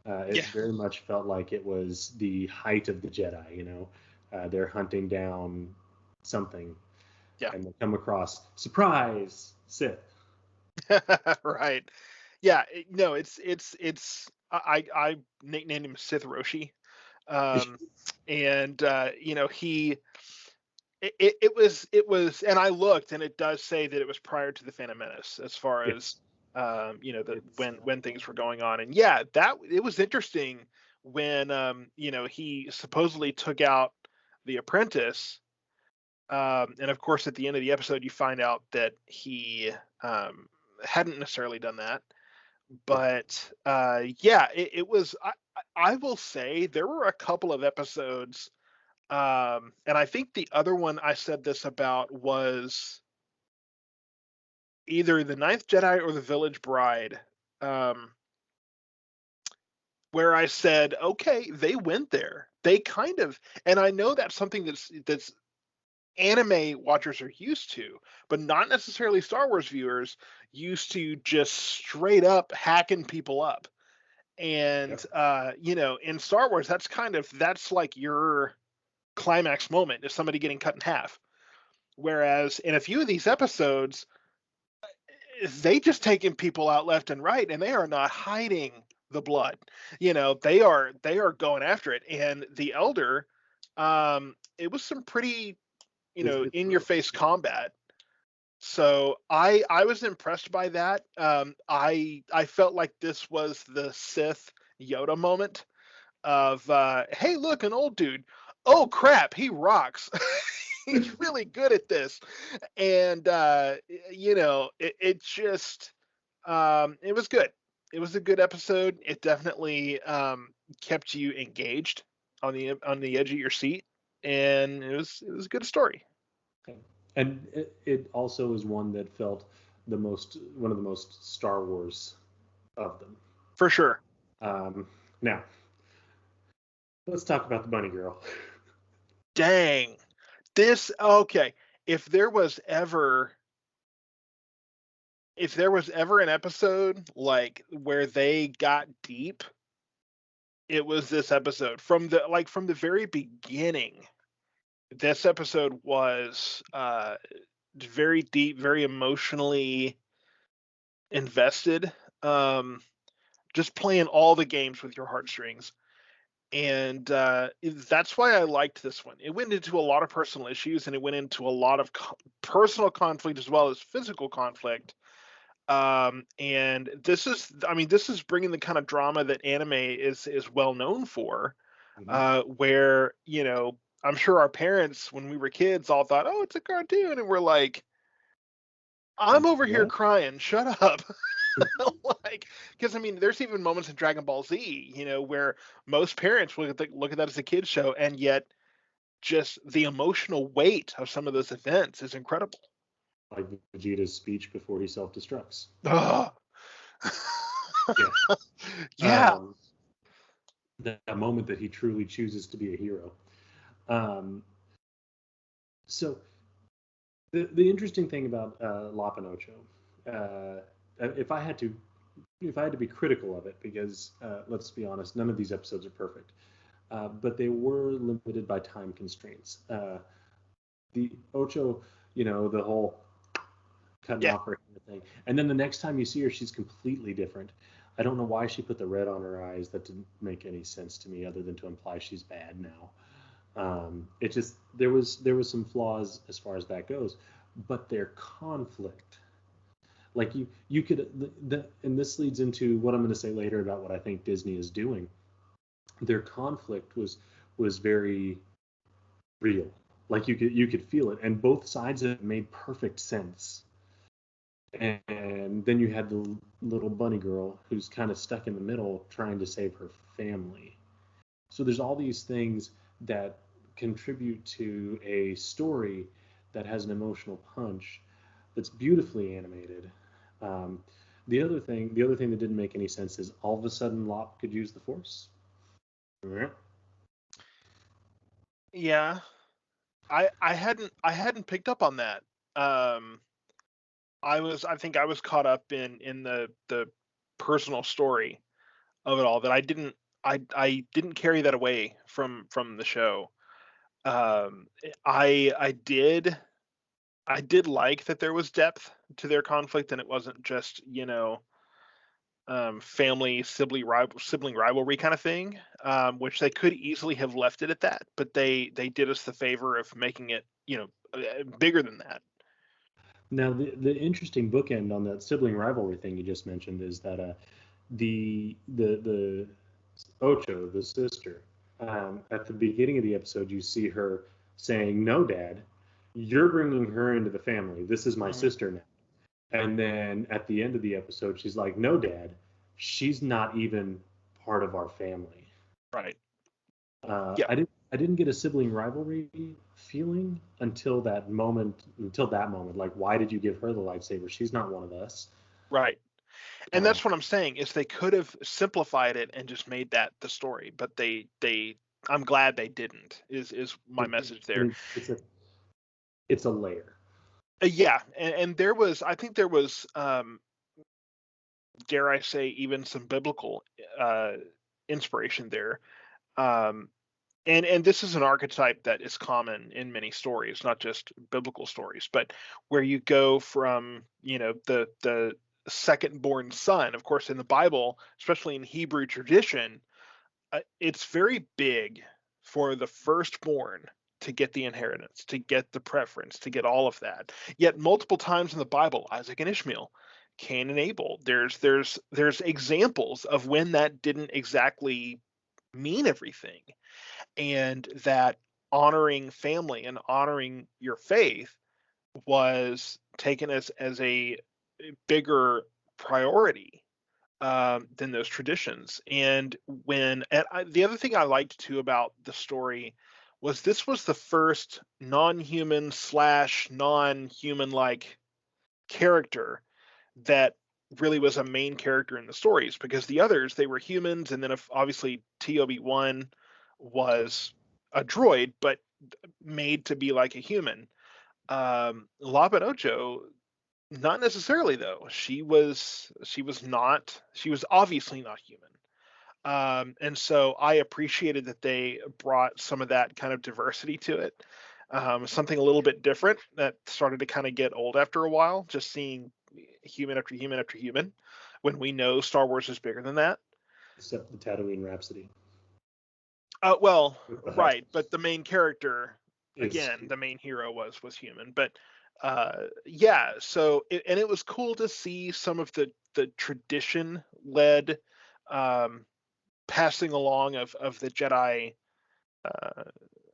It very much felt like it was the height of the Jedi. They're hunting down something. Yeah. And they come across, surprise, Sith. Right. Yeah. No, it's I nicknamed him Sith Roshi. And it was, and I looked, and it does say that it was prior to the Phantom Menace, as far as when things were going on. And yeah, that it was interesting when he supposedly took out the apprentice. And of course, at the end of the episode, you find out that he hadn't necessarily done that. But it was. I will say there were a couple of episodes, and I think the other one I said this about was either the Ninth Jedi or the Village Bride, where I said, okay, they went there. They kind of, and I know that's something that's anime watchers are used to, but not necessarily Star Wars viewers used to just straight up hacking people up. And Yep. in Star Wars, that's like your climax moment is somebody getting cut in half. Whereas in a few of these episodes, they just taking people out left and right, and they are not hiding the blood. They are going after it. And the Elder, it was some pretty, It's in your brutal. face combat. So I was impressed by that. I felt like this was the Sith Yoda moment of hey, look, an old dude. Oh crap, he rocks. He's really good at this. And it just it was good. It was a good episode. It definitely kept you engaged on the edge of your seat, and it was a good story. Okay. And it also is one that felt one of the most Star Wars of them. For sure. Now, let's talk about the bunny girl. Dang. This okay. If there was ever an episode like where they got deep, it was this episode. From the very beginning, this episode was very deep, very emotionally invested. Just playing all the games with your heartstrings. And that's why I liked this one. It went into a lot of personal issues, and it went into a lot of personal conflict as well as physical conflict. And this is bringing the kind of drama that anime is well known for, Mhm. where I'm sure our parents when we were kids all thought, oh, it's a cartoon, and we're like, I'm over here What? crying, shut up. Like, because there's even moments in Dragon Ball Z, where most parents look at that as a kids show, and yet just the emotional weight of some of those events is incredible. Like Vegeta's speech before he self-destructs. Ugh. Yeah. Yeah. That moment that he truly chooses to be a hero. Um, so the interesting thing about La Pinocho, if I had to be critical of it, because let's be honest, none of these episodes are perfect, but they were limited by time constraints. The Ocho, the whole cutting Yeah. off her hair thing, and then the next time you see her, she's completely different. I don't know why she put the red on her eyes. That didn't make any sense to me, other than to imply she's bad now. It just there was some flaws as far as that goes, but their conflict, like you could and this leads into what I'm going to say later about what I think Disney is doing. Their conflict was very real. Like you could feel it, and both sides of it made perfect sense. And then you had the little bunny girl who's kind of stuck in the middle trying to save her family. So there's all these things that contribute to a story that has an emotional punch that's beautifully animated. Um, the other thing that didn't make any sense is all of a sudden Lop could use the Force. Yeah. I hadn't picked up on that. Um, I think I was caught up in the personal story of it all that I didn't carry that away from the show. Um, I did like that there was depth to their conflict, and it wasn't just family sibling rivalry kind of thing, which they could easily have left it at that, but they did us the favor of making it bigger than that. Now, the interesting bookend on that sibling rivalry thing you just mentioned is that the Ocho, the sister, at the beginning of the episode, you see her saying, "No, Dad, you're bringing her into the family. This is my Mhm. sister now." And then at the end of the episode, she's like, "No, Dad, she's not even part of our family." Right. Uh, Yep. I didn't I didn't get a sibling rivalry feeling until that moment. Like, why did you give her the lightsaber? She's not one of us. Right. And Uh, that's what I'm saying is they could have simplified it and just made that the story, but they I'm glad they didn't. Is my it, message there. and it's a it's a layer. Yeah, and there was, I think there was, dare I say, even some biblical inspiration there. And this is an archetype that is common in many stories, not just biblical stories, but where you go from, the second born son. Of course, in the Bible, especially in Hebrew tradition, it's very big for the firstborn to get the inheritance, to get the preference, to get all of that. Yet multiple times in the Bible, Isaac and Ishmael, Cain and Abel, there's examples of when that didn't exactly mean everything, and that honoring family and honoring your faith was taken as a bigger priority than those traditions. And the other thing I liked too about the story was this was the first non-human slash non-human like character that really was a main character in the stories, because the others, they were humans, and then obviously TOB1 was a droid but made to be like a human. Lapa Ocho, not necessarily though. She was obviously not human. And so I appreciated that they brought some of that kind of diversity to it. Something a little bit different that started to kind of get old after a while, just seeing human after human after human, when we know Star Wars is bigger than that. Except the Tatooine Rhapsody. Well, right, but the main character, Is again, the main hero was human. But yeah, so it was cool to see some of the tradition led passing along of the Jedi,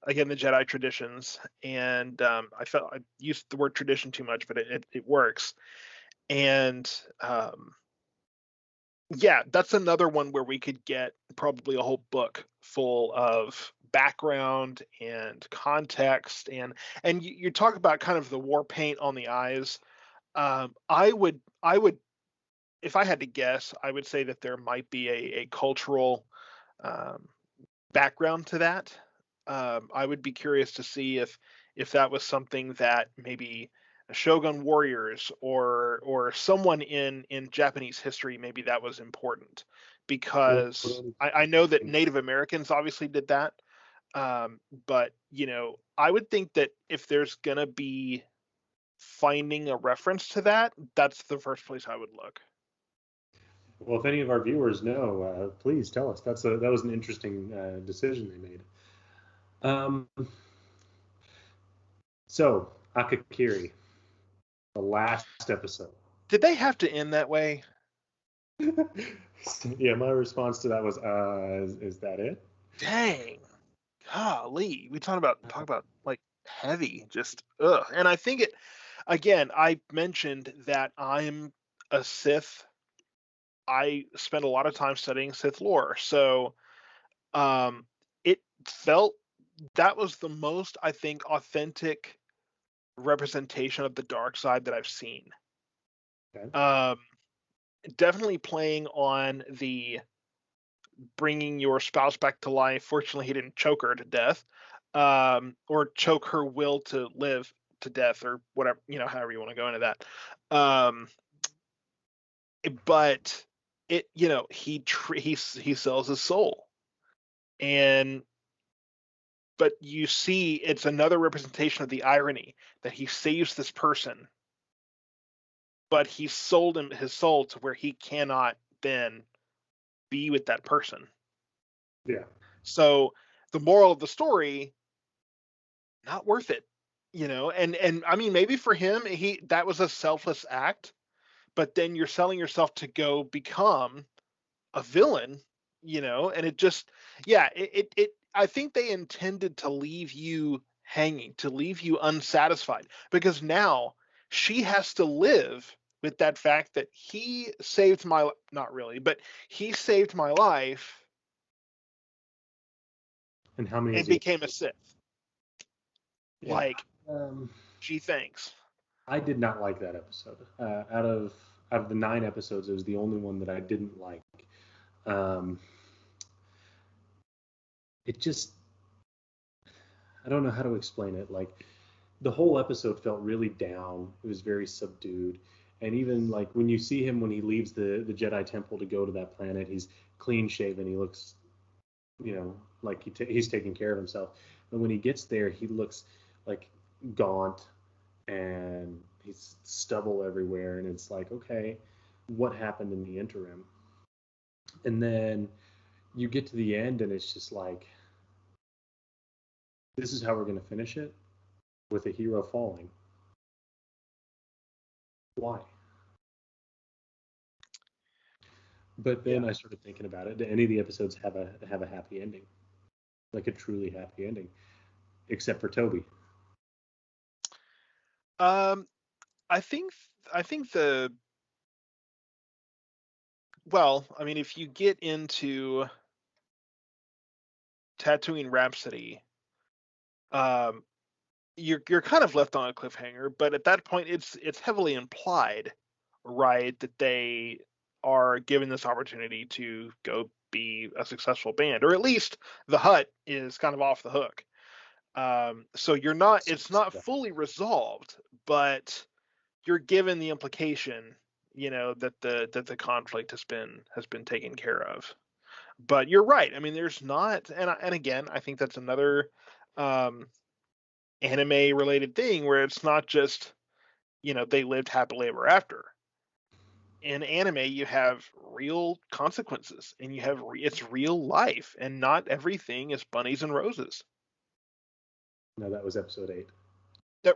again, the Jedi traditions. And I felt I used the word tradition too much, but it works. And yeah, that's another one where we could get probably a whole book full of background and context. And you talk about kind of the war paint on the eyes. I would, if I had to guess, I would say that there might be a cultural background to that. I would be curious to see if that was something that maybe Shogun warriors or someone in Japanese history, maybe that was important, because I know that Native Americans obviously did that. But I would think that if there's gonna be finding a reference to that, that's the first place I would look. Well, if any of our viewers know, please tell us. That was an interesting decision they made. So Akakiri, the last episode. Did they have to end that way? Yeah, my response to that was, is that it? Dang, golly, we talk about like heavy, just ugh. And I think it, again, I mentioned that I'm a Sith. I spent a lot of time studying Sith lore, so it felt that was the most, I think, authentic representation of the dark side that I've seen. Okay. Definitely playing on the bringing your spouse back to life. Fortunately, he didn't choke her to death, or choke her will to live to death, or whatever, however you want to go into that. But it, he sells his soul, and but you see, it's another representation of the irony that he saves this person, but he sold him his soul to where he cannot then be with that person. Yeah. So the moral of the story, not worth it, and I mean, maybe for him, that was a selfless act, but then you're selling yourself to go become a villain, and it just, yeah, it I think they intended to leave you hanging, to leave you unsatisfied, because now she has to live with that fact that he saved my, not really, but he saved my life And how many and is he? became a Sith. Yeah. Like, gee, thanks. I did not like that episode. Out of the 9 episodes, it was the only one that I didn't like. It just, I don't know how to explain it. Like, the whole episode felt really down. It was very subdued. And even like when you see him when he leaves the Jedi Temple to go to that planet, he's clean shaven. He looks, like he's taking care of himself. But when he gets there, he looks like gaunt and he's stubble everywhere. And it's like, okay, what happened in the interim? And then you get to the end, and it's just like, this is how we're going to finish it with a hero falling. Why? But then I started thinking about it. Do any of the episodes have a happy ending, like a truly happy ending, except for Toby? I think the well, I mean, if you get into Tatooine Rhapsody, you're kind of left on a cliffhanger, but at that point it's heavily implied, right, that they are given this opportunity to go be a successful band, or at least the Hutt is kind of off the hook. So it's not fully resolved, but you're given the implication, that the conflict has been taken care of. But you're right. I mean, there's not, and again, I think that's another anime related thing where it's not just, they lived happily ever after. In anime, you have real consequences, and it's real life, and not everything is bunnies and roses. No, that was episode 8.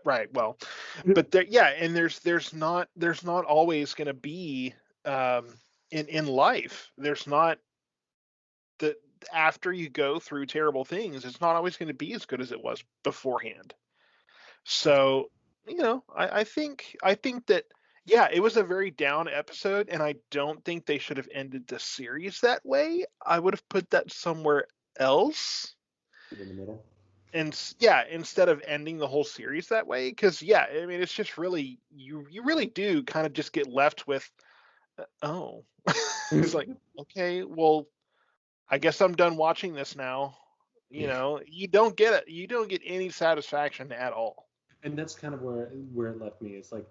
Right. Well, but and there's not always going to be in life. There's not that after you go through terrible things, it's not always going to be as good as it was beforehand. So, I think that it was a very down episode, and I don't think they should have ended the series that way. I would have put that somewhere else. In the middle. And instead of ending the whole series that way, because I mean, it's just really you really do kind of just get left with, oh, it's like, okay, well, I guess I'm done watching this now. You don't get any satisfaction at all. And that's kind of where it left me. It's like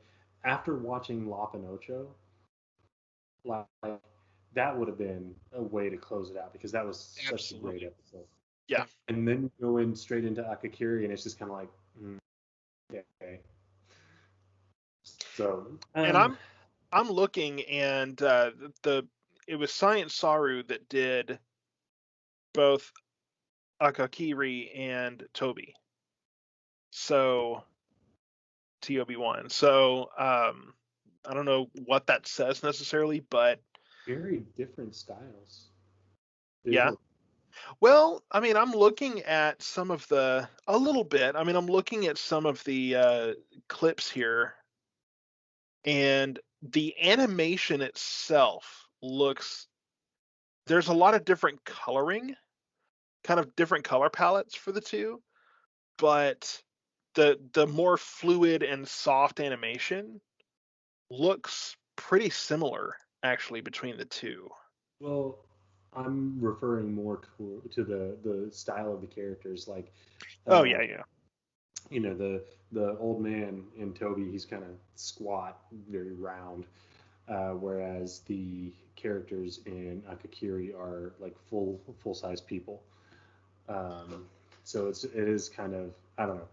after watching La Pinocho, like that would have been a way to close it out because that was such a great episode. Yeah. And then go in straight into Akakiri, and it's just kind of like, okay. So, and I'm looking, and it was Science Saru that did both Akakiri and Toby. So TOB1. So I don't know what that says necessarily, but very different styles. Yeah. Well, I mean, I'm looking at some of the clips here, and the animation itself there's a lot of different coloring, kind of different color palettes for the two, but the more fluid and soft animation looks pretty similar actually between the two. Well, I'm referring more to the style of the characters, like. Yeah. The old man in Toby, he's kind of squat, very round, whereas the characters in Akakiri are like full size people. So it is kind of, I don't know.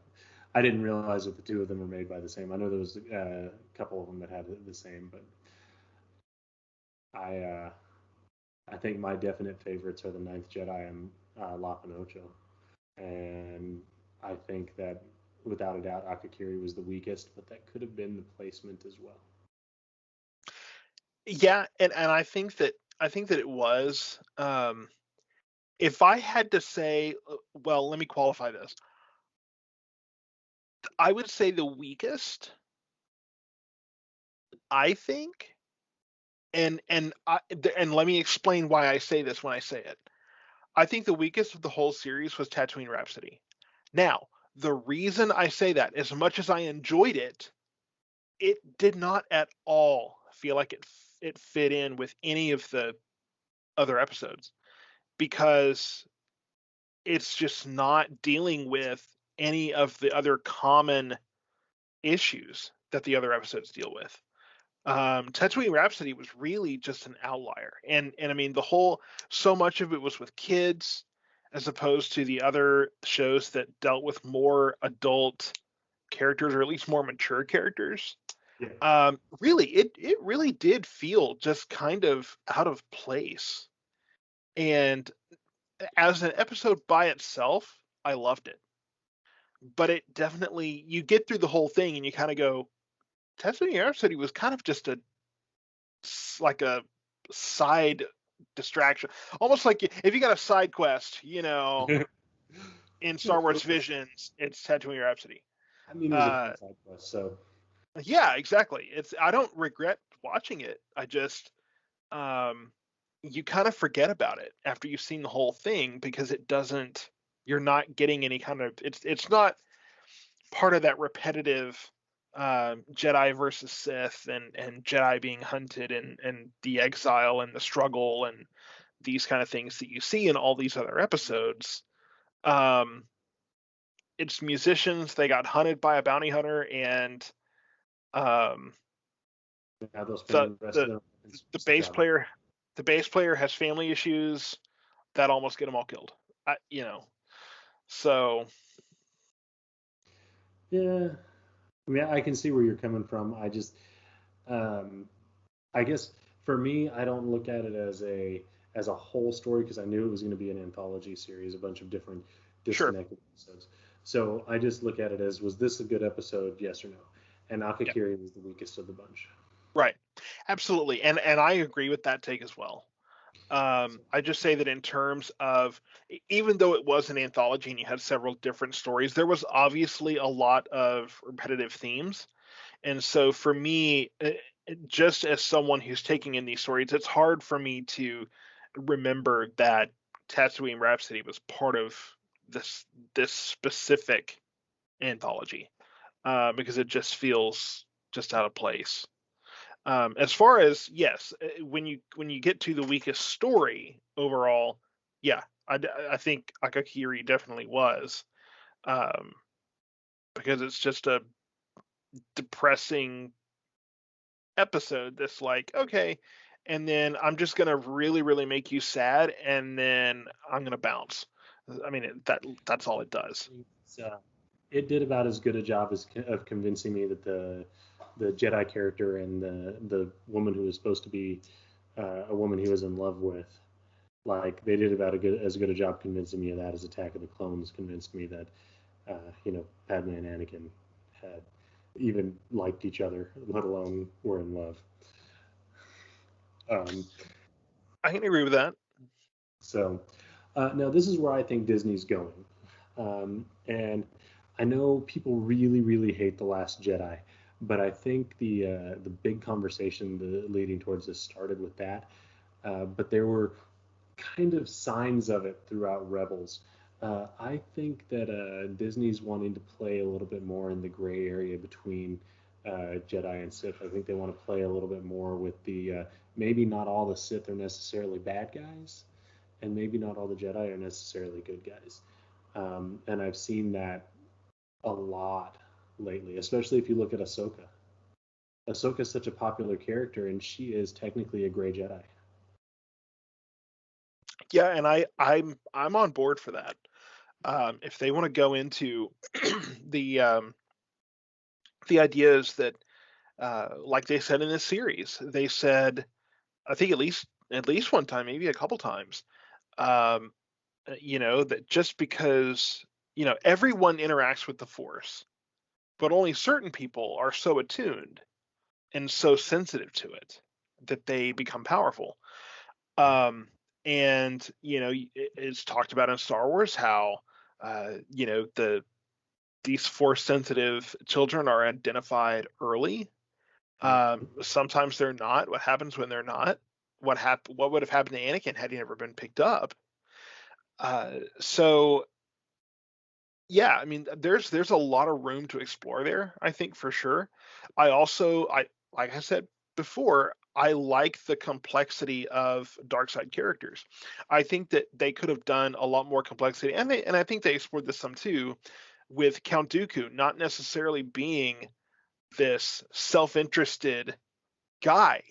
I didn't realize that the two of them were made by the same. I know there was a couple of them that had the same, but I think my definite favorites are the Ninth Jedi and La Pinocho, and I think that without a doubt Akakiri was the weakest, but that could have been the placement as well. Yeah, and I think that it was. If I had to say, well, let me qualify this. I would say the weakest, I think, and let me explain why I say this when I say it. I think the weakest of the whole series was Tatooine Rhapsody. Now, the reason I say that, as much as I enjoyed it, it did not at all feel like it fit in with any of the other episodes, because it's just not dealing with any of the other common issues that the other episodes deal with. Tatooine Rhapsody was really just an outlier, and I mean so much of it was with kids, as opposed to the other shows that dealt with more adult characters, or at least more mature characters. Yeah. Really, it really did feel just kind of out of place. And as an episode by itself, I loved it. But it definitely, you get through the whole thing and you kind of go, Tatooine Rhapsody was kind of just like a side distraction, almost like if you got a side quest, in Star Wars Visions, it's Tatooine Rhapsody. I mean, it was a fun side quest, so. Yeah, exactly. I don't regret watching it. I just, you kind of forget about it after you've seen the whole thing, because you're not getting any kind of, it's not part of that repetitive Jedi versus Sith and Jedi being hunted and the exile and the struggle and these kind of things that you see in all these other episodes. It's musicians, they got hunted by a bounty hunter, and the bass player has family issues that almost get them all killed. So yeah, I mean, I can see where you're coming from. I just, I guess for me, I don't look at it as a whole story, because I knew it was going to be an anthology series, a bunch of different disconnected episodes. So I just look at it as, was this a good episode? Yes or no? And Akakiri was the weakest of the bunch. Right. Absolutely. And I agree with that take as well. I just say that in terms of, even though it was an anthology and you had several different stories, there was obviously a lot of repetitive themes. And so for me, just as someone who's taking in these stories, it's hard for me to remember that Tatooine Rhapsody was part of this specific anthology, because it just feels just out of place. As far as, yes, when you get to the weakest story overall, yeah, I think Akakiri definitely was, because it's just a depressing episode that's like, okay, and then I'm just gonna really really make you sad, and then I'm gonna bounce. I mean, that's all it does. It did about as good a job of convincing me that the Jedi character and the woman who was supposed to be a woman he was in love with, like, they did about as good a job convincing me of that as Attack of the Clones convinced me that Padme and Anakin had even liked each other, let alone were in love. I can agree with that. So now this is where I think Disney's going, and I know people really, really hate The Last Jedi, but I think the big conversation leading towards this started with that. But there were kind of signs of it throughout Rebels. I think that Disney's wanting to play a little bit more in the gray area between Jedi and Sith. I think they want to play a little bit more with the maybe not all the Sith are necessarily bad guys, and maybe not all the Jedi are necessarily good guys. And I've seen that a lot lately, especially if you look at Ahsoka. Ahsoka is such a popular character, and she is technically a gray Jedi. Yeah, and I'm on board for that. If they want to go into the ideas that, like they said in this series, they said, I think at least one time, maybe a couple times, that just because everyone interacts with the Force, but only certain people are so attuned and so sensitive to it that they become powerful. And it's talked about in Star Wars how these Force sensitive children are identified early. Sometimes they're not. What happens when they're not? What would have happened to Anakin had he never been picked up? So yeah, I mean, there's a lot of room to explore there, I think, for sure. I like I said before, I like the complexity of dark side characters. I think that they could have done a lot more complexity, and I think they explored this some too, with Count Dooku not necessarily being this self-interested guy.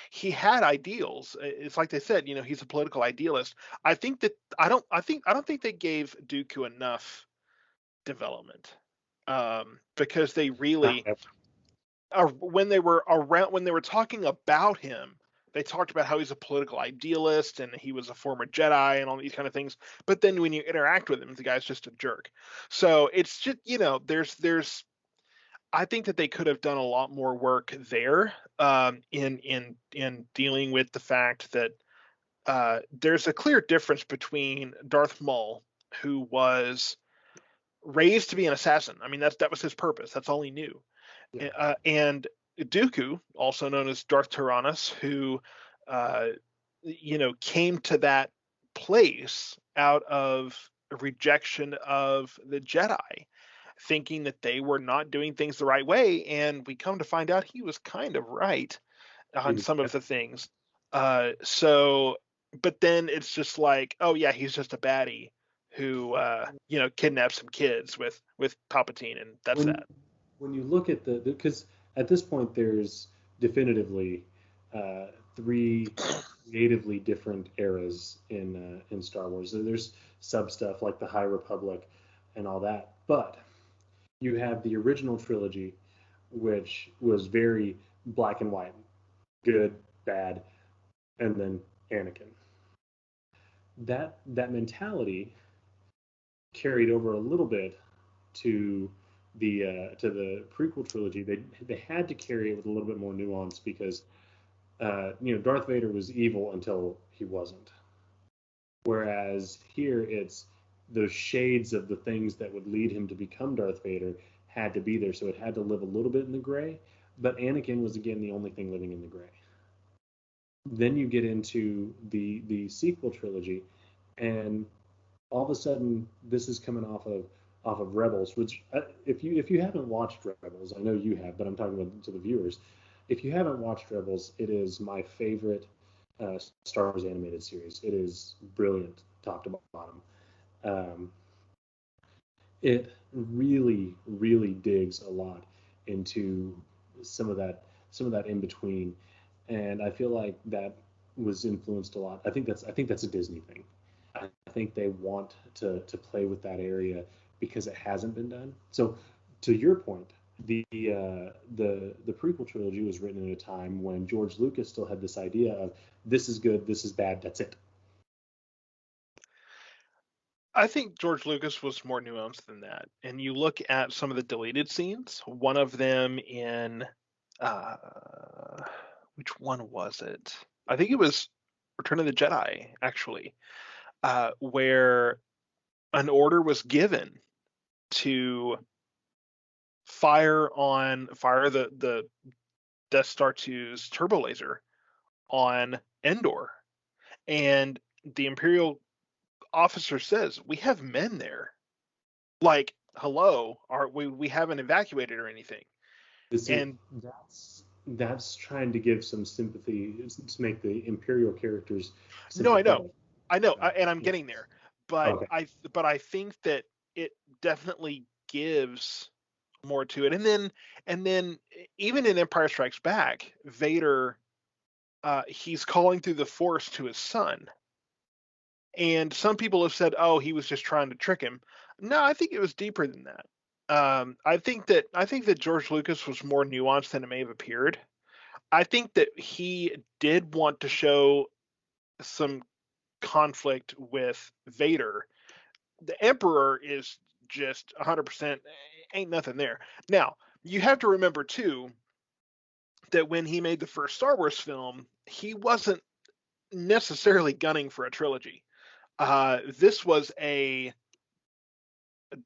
He had ideals. It's like they said, he's a political idealist. I think that I don't think they gave Dooku enough development, because they really, when they were talking about him, they talked about how he's a political idealist and he was a former Jedi and all these kind of things. But then when you interact with him, the guy's just a jerk. So it's just, there's I think that they could have done a lot more work there, in dealing with the fact that there's a clear difference between Darth Maul, who was raised to be an assassin. I mean, that was his purpose. That's all he knew. Yeah. And Dooku, also known as Darth Tyrannus, who came to that place out of a rejection of the Jedi, thinking that they were not doing things the right way, and we come to find out he was kind of right on some of the things. But then it's just like, oh yeah, he's just a baddie who kidnaps some kids with Palpatine, and that's that. When you look at because at this point there's definitively three creatively different eras in Star Wars. There's sub stuff like the High Republic and all that, but you have the original trilogy, which was very black and white, good, bad, and then Anakin. That mentality carried over a little bit to the prequel trilogy. They had to carry it with a little bit more nuance because Darth Vader was evil until he wasn't. Whereas here it's those shades of the things that would lead him to become Darth Vader had to be there, so it had to live a little bit in the gray. But Anakin was again the only thing living in the gray. Then you get into the sequel trilogy, and all of a sudden this is coming off of Rebels, which if you haven't watched Rebels, I know you have, but I'm talking about to the viewers. If you haven't watched Rebels, it is my favorite Star Wars animated series. It is brilliant, top to bottom. It really, really digs a lot into some of that in between, and I feel like that was influenced a lot. I think that's a Disney thing. I think they want to play with that area because it hasn't been done. So, to your point, the prequel trilogy was written at a time when George Lucas still had this idea of this is good, this is bad, that's it. I think George Lucas was more nuanced than that. And you look at some of the deleted scenes, one of them in which one was it? I think it was Return of the Jedi, actually, where an order was given to fire the Death Star 2's turbo laser on Endor, and the Imperial officer says, "We have men there. Like, hello, we haven't evacuated or anything." And that's trying to give some sympathy to make the Imperial characters no, sympathetic. I know, and I'm getting there, but Okay. I think that it definitely gives more to it. And then even in Empire Strikes Back, Vader, he's calling through the Force to his son, and some people have said, "Oh, he was just trying to trick him." No, I think it was deeper than that. I think that George Lucas was more nuanced than it may have appeared. I think that he did want to show some conflict with Vader. The Emperor is just 100%, ain't nothing there. Now, you have to remember too that when he made the first Star Wars film, he wasn't necessarily gunning for a trilogy. This was a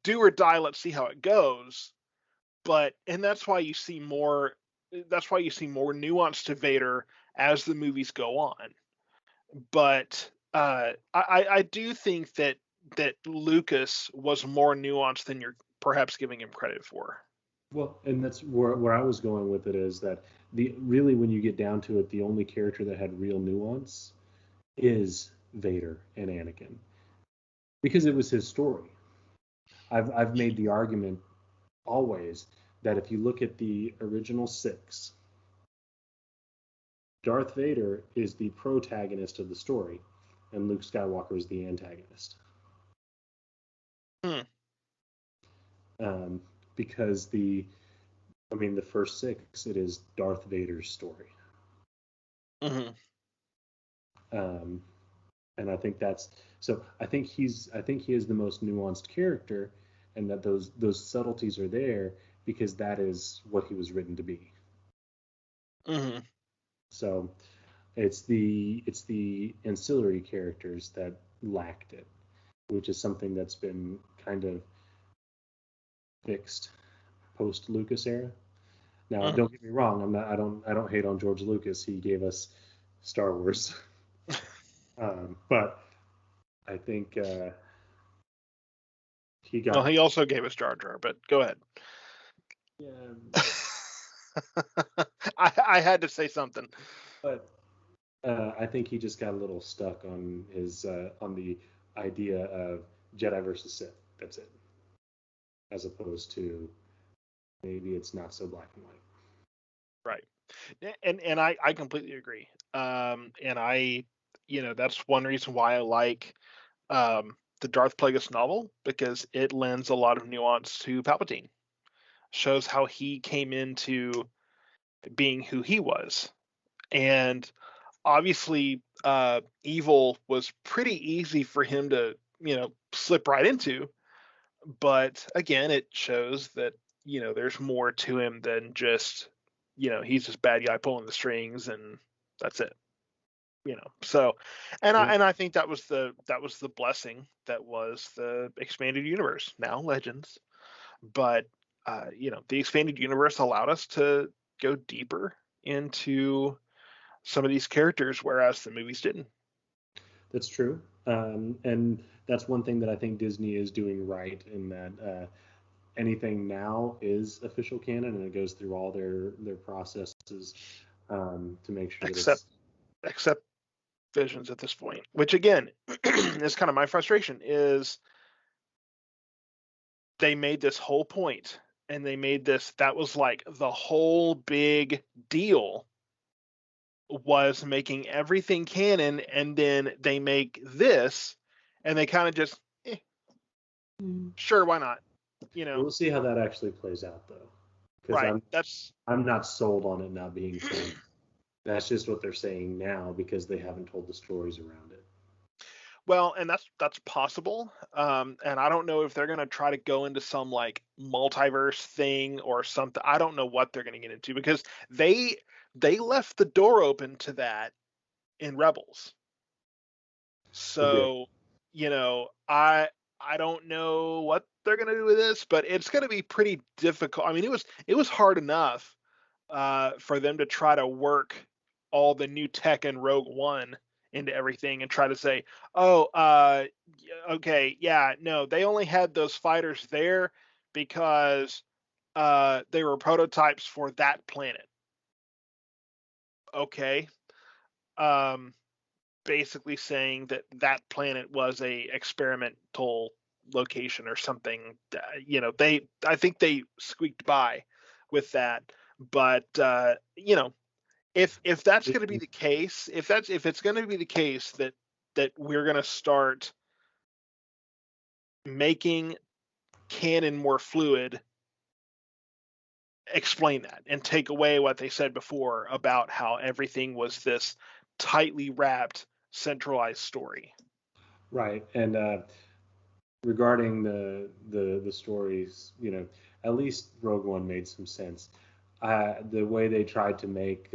do or die, let's see how it goes. And that's why you see more nuance to Vader as the movies go on. But I do think that Lucas was more nuanced than you're perhaps giving him credit for. Well, and that's where I was going with it is that really when you get down to it, the only character that had real nuance is Vader and Anakin because it was his story. I've made the argument always that if you look at the original 6, Darth Vader is the protagonist of the story, and Luke Skywalker is the antagonist. Because the first 6, it is Darth Vader's story. And I think that's so. I think he is the most nuanced character, and that those subtleties are there because that is what he was written to be. So it's the ancillary characters that lacked it, which is something that's been kind of fixed post Lucas era. Now, don't get me wrong. I don't hate on George Lucas. He gave us Star Wars. But I think he got. Well, he also gave us Jar Jar, but go ahead. Yeah. I had to say something. But I think he just got a little stuck on his on the idea of Jedi versus Sith. That's it. As opposed to maybe it's not so black and white. Right. And I completely agree. And I, that's one reason why I like the Darth Plagueis novel, because it lends a lot of nuance to Palpatine. Shows how he came into being who he was. And obviously, evil was pretty easy for him to, slip right into. But again, it shows that, there's more to him than just, he's this bad guy pulling the strings and that's it. So, and I think that was the blessing that was the expanded universe, now Legends. But the expanded universe allowed us to go deeper into some of these characters, whereas the movies didn't. That's true, and that's one thing that I think Disney is doing right, in that anything now is official canon, and it goes through all their processes to make sure except Visions at this point, which again is kind of my frustration. Is they made this whole point, and they made this, that was like the whole big deal, was making everything canon, and then they make this and they kind of just sure, why not? We'll see how that actually plays out, though, because I'm not sold on it not being canon. That's just what they're saying now because they haven't told the stories around it. Well, and that's possible. And I don't know if they're going to try to go into some like multiverse thing or something. I don't know what they're going to get into, because they left the door open to that in Rebels. So, I don't know what they're going to do with this, but it's going to be pretty difficult. I mean, it was hard enough for them to try to work all the new tech in Rogue One into everything and try to say, okay, yeah, no, they only had those fighters there because they were prototypes for that planet. Okay. Basically saying that planet was a experimental location or something. I think they squeaked by with that. But if that's going to be the case, if it's going to be the case that we're going to start making canon more fluid, explain that and take away what they said before about how everything was this tightly wrapped, centralized story. Right. And regarding the stories, at least Rogue One made some sense. The way they tried to make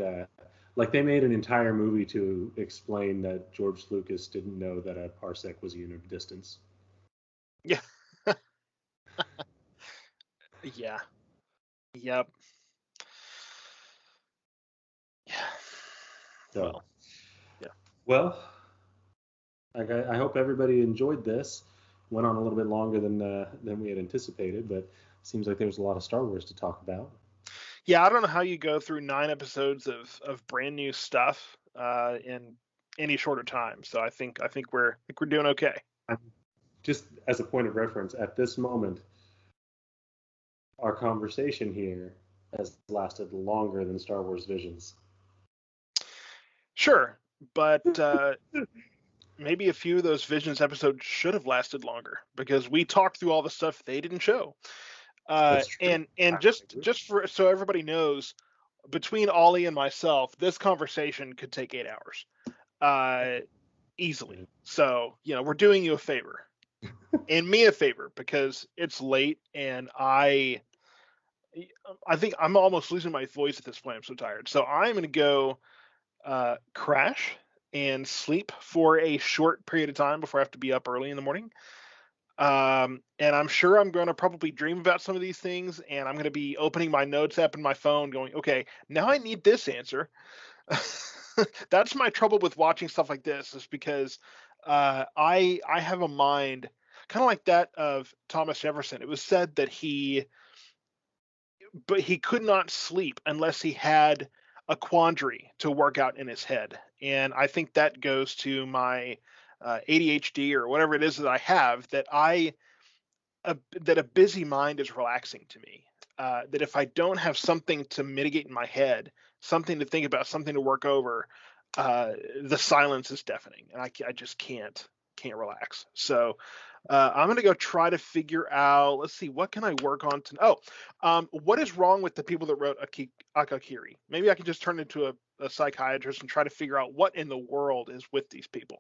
like they made an entire movie to explain that George Lucas didn't know that a parsec was a unit of distance. Yeah. Yeah. Yep. Yeah. So, well, yeah. Well, I hope everybody enjoyed this. Went on a little bit longer than we had anticipated, but seems like there's a lot of Star Wars to talk about. Yeah, I don't know how you go through 9 episodes of brand new stuff in any shorter time. So I think we're doing okay. Just as a point of reference, at this moment, our conversation here has lasted longer than Star Wars Visions. Sure, but maybe a few of those Visions episodes should have lasted longer because we talked through all the stuff they didn't show. And just for so everybody knows, between Ollie and myself, this conversation could take 8 hours, easily. So we're doing you a favor, and me a favor, because it's late, and I think I'm almost losing my voice at this point. I'm so tired. So I'm going to go crash and sleep for a short period of time before I have to be up early in the morning. And I'm sure I'm going to probably dream about some of these things, and I'm going to be opening my notes app in my phone going, okay, now I need this answer. That's my trouble with watching stuff like this, is because I have a mind kind of like that of Thomas Jefferson. It was said that he could not sleep unless he had a quandary to work out in his head. And I think that goes to my ADHD or whatever it is that I have, that that a busy mind is relaxing to me. That if I don't have something to mitigate in my head, something to think about, something to work over, the silence is deafening, and I just can't relax. So I'm going to go try to figure out, let's see, what can I work on what is wrong with the people that wrote Akakiri? Maybe I can just turn into a psychiatrist and try to figure out what in the world is with these people.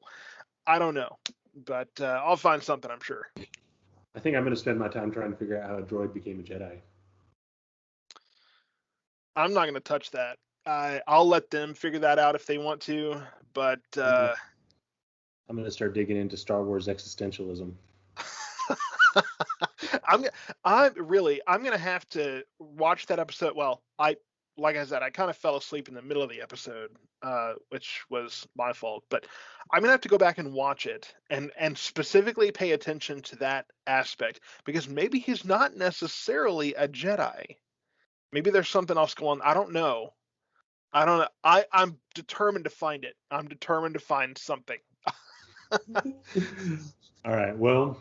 I don't know, but I'll find something, I'm sure. I think I'm going to spend my time trying to figure out how a droid became a Jedi. I'm not going to touch that. I'll let them figure that out if they want to, but I'm going to start digging into Star Wars existentialism. I'm going to have to watch that episode. Well, like I said, I kind of fell asleep in the middle of the episode, which was my fault. But I'm gonna have to go back and watch it and specifically pay attention to that aspect, because maybe he's not necessarily a Jedi. Maybe there's something else going on. I don't know. I'm determined to find it. I'm determined to find something. All right. Well,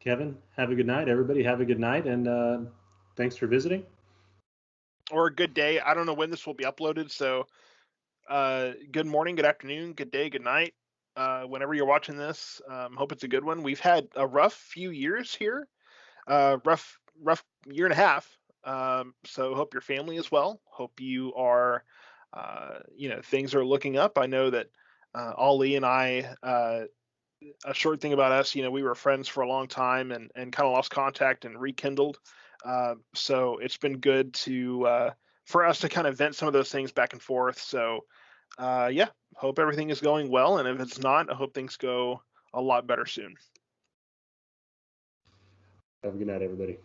Kevin, have a good night. Everybody, have a good night, and thanks for visiting. Or a good day. I don't know when this will be uploaded, so good morning, good afternoon, good day, good night. Whenever you're watching this, hope it's a good one. We've had a rough few years here, rough year and a half. So hope your family is well. Hope you are, things are looking up. I know that Ollie and I, a short thing about us, we were friends for a long time and kind of lost contact and rekindled. So it's been good for us to kind of vent some of those things back and forth. So hope everything is going well. And if it's not, I hope things go a lot better soon. Have a good night, everybody.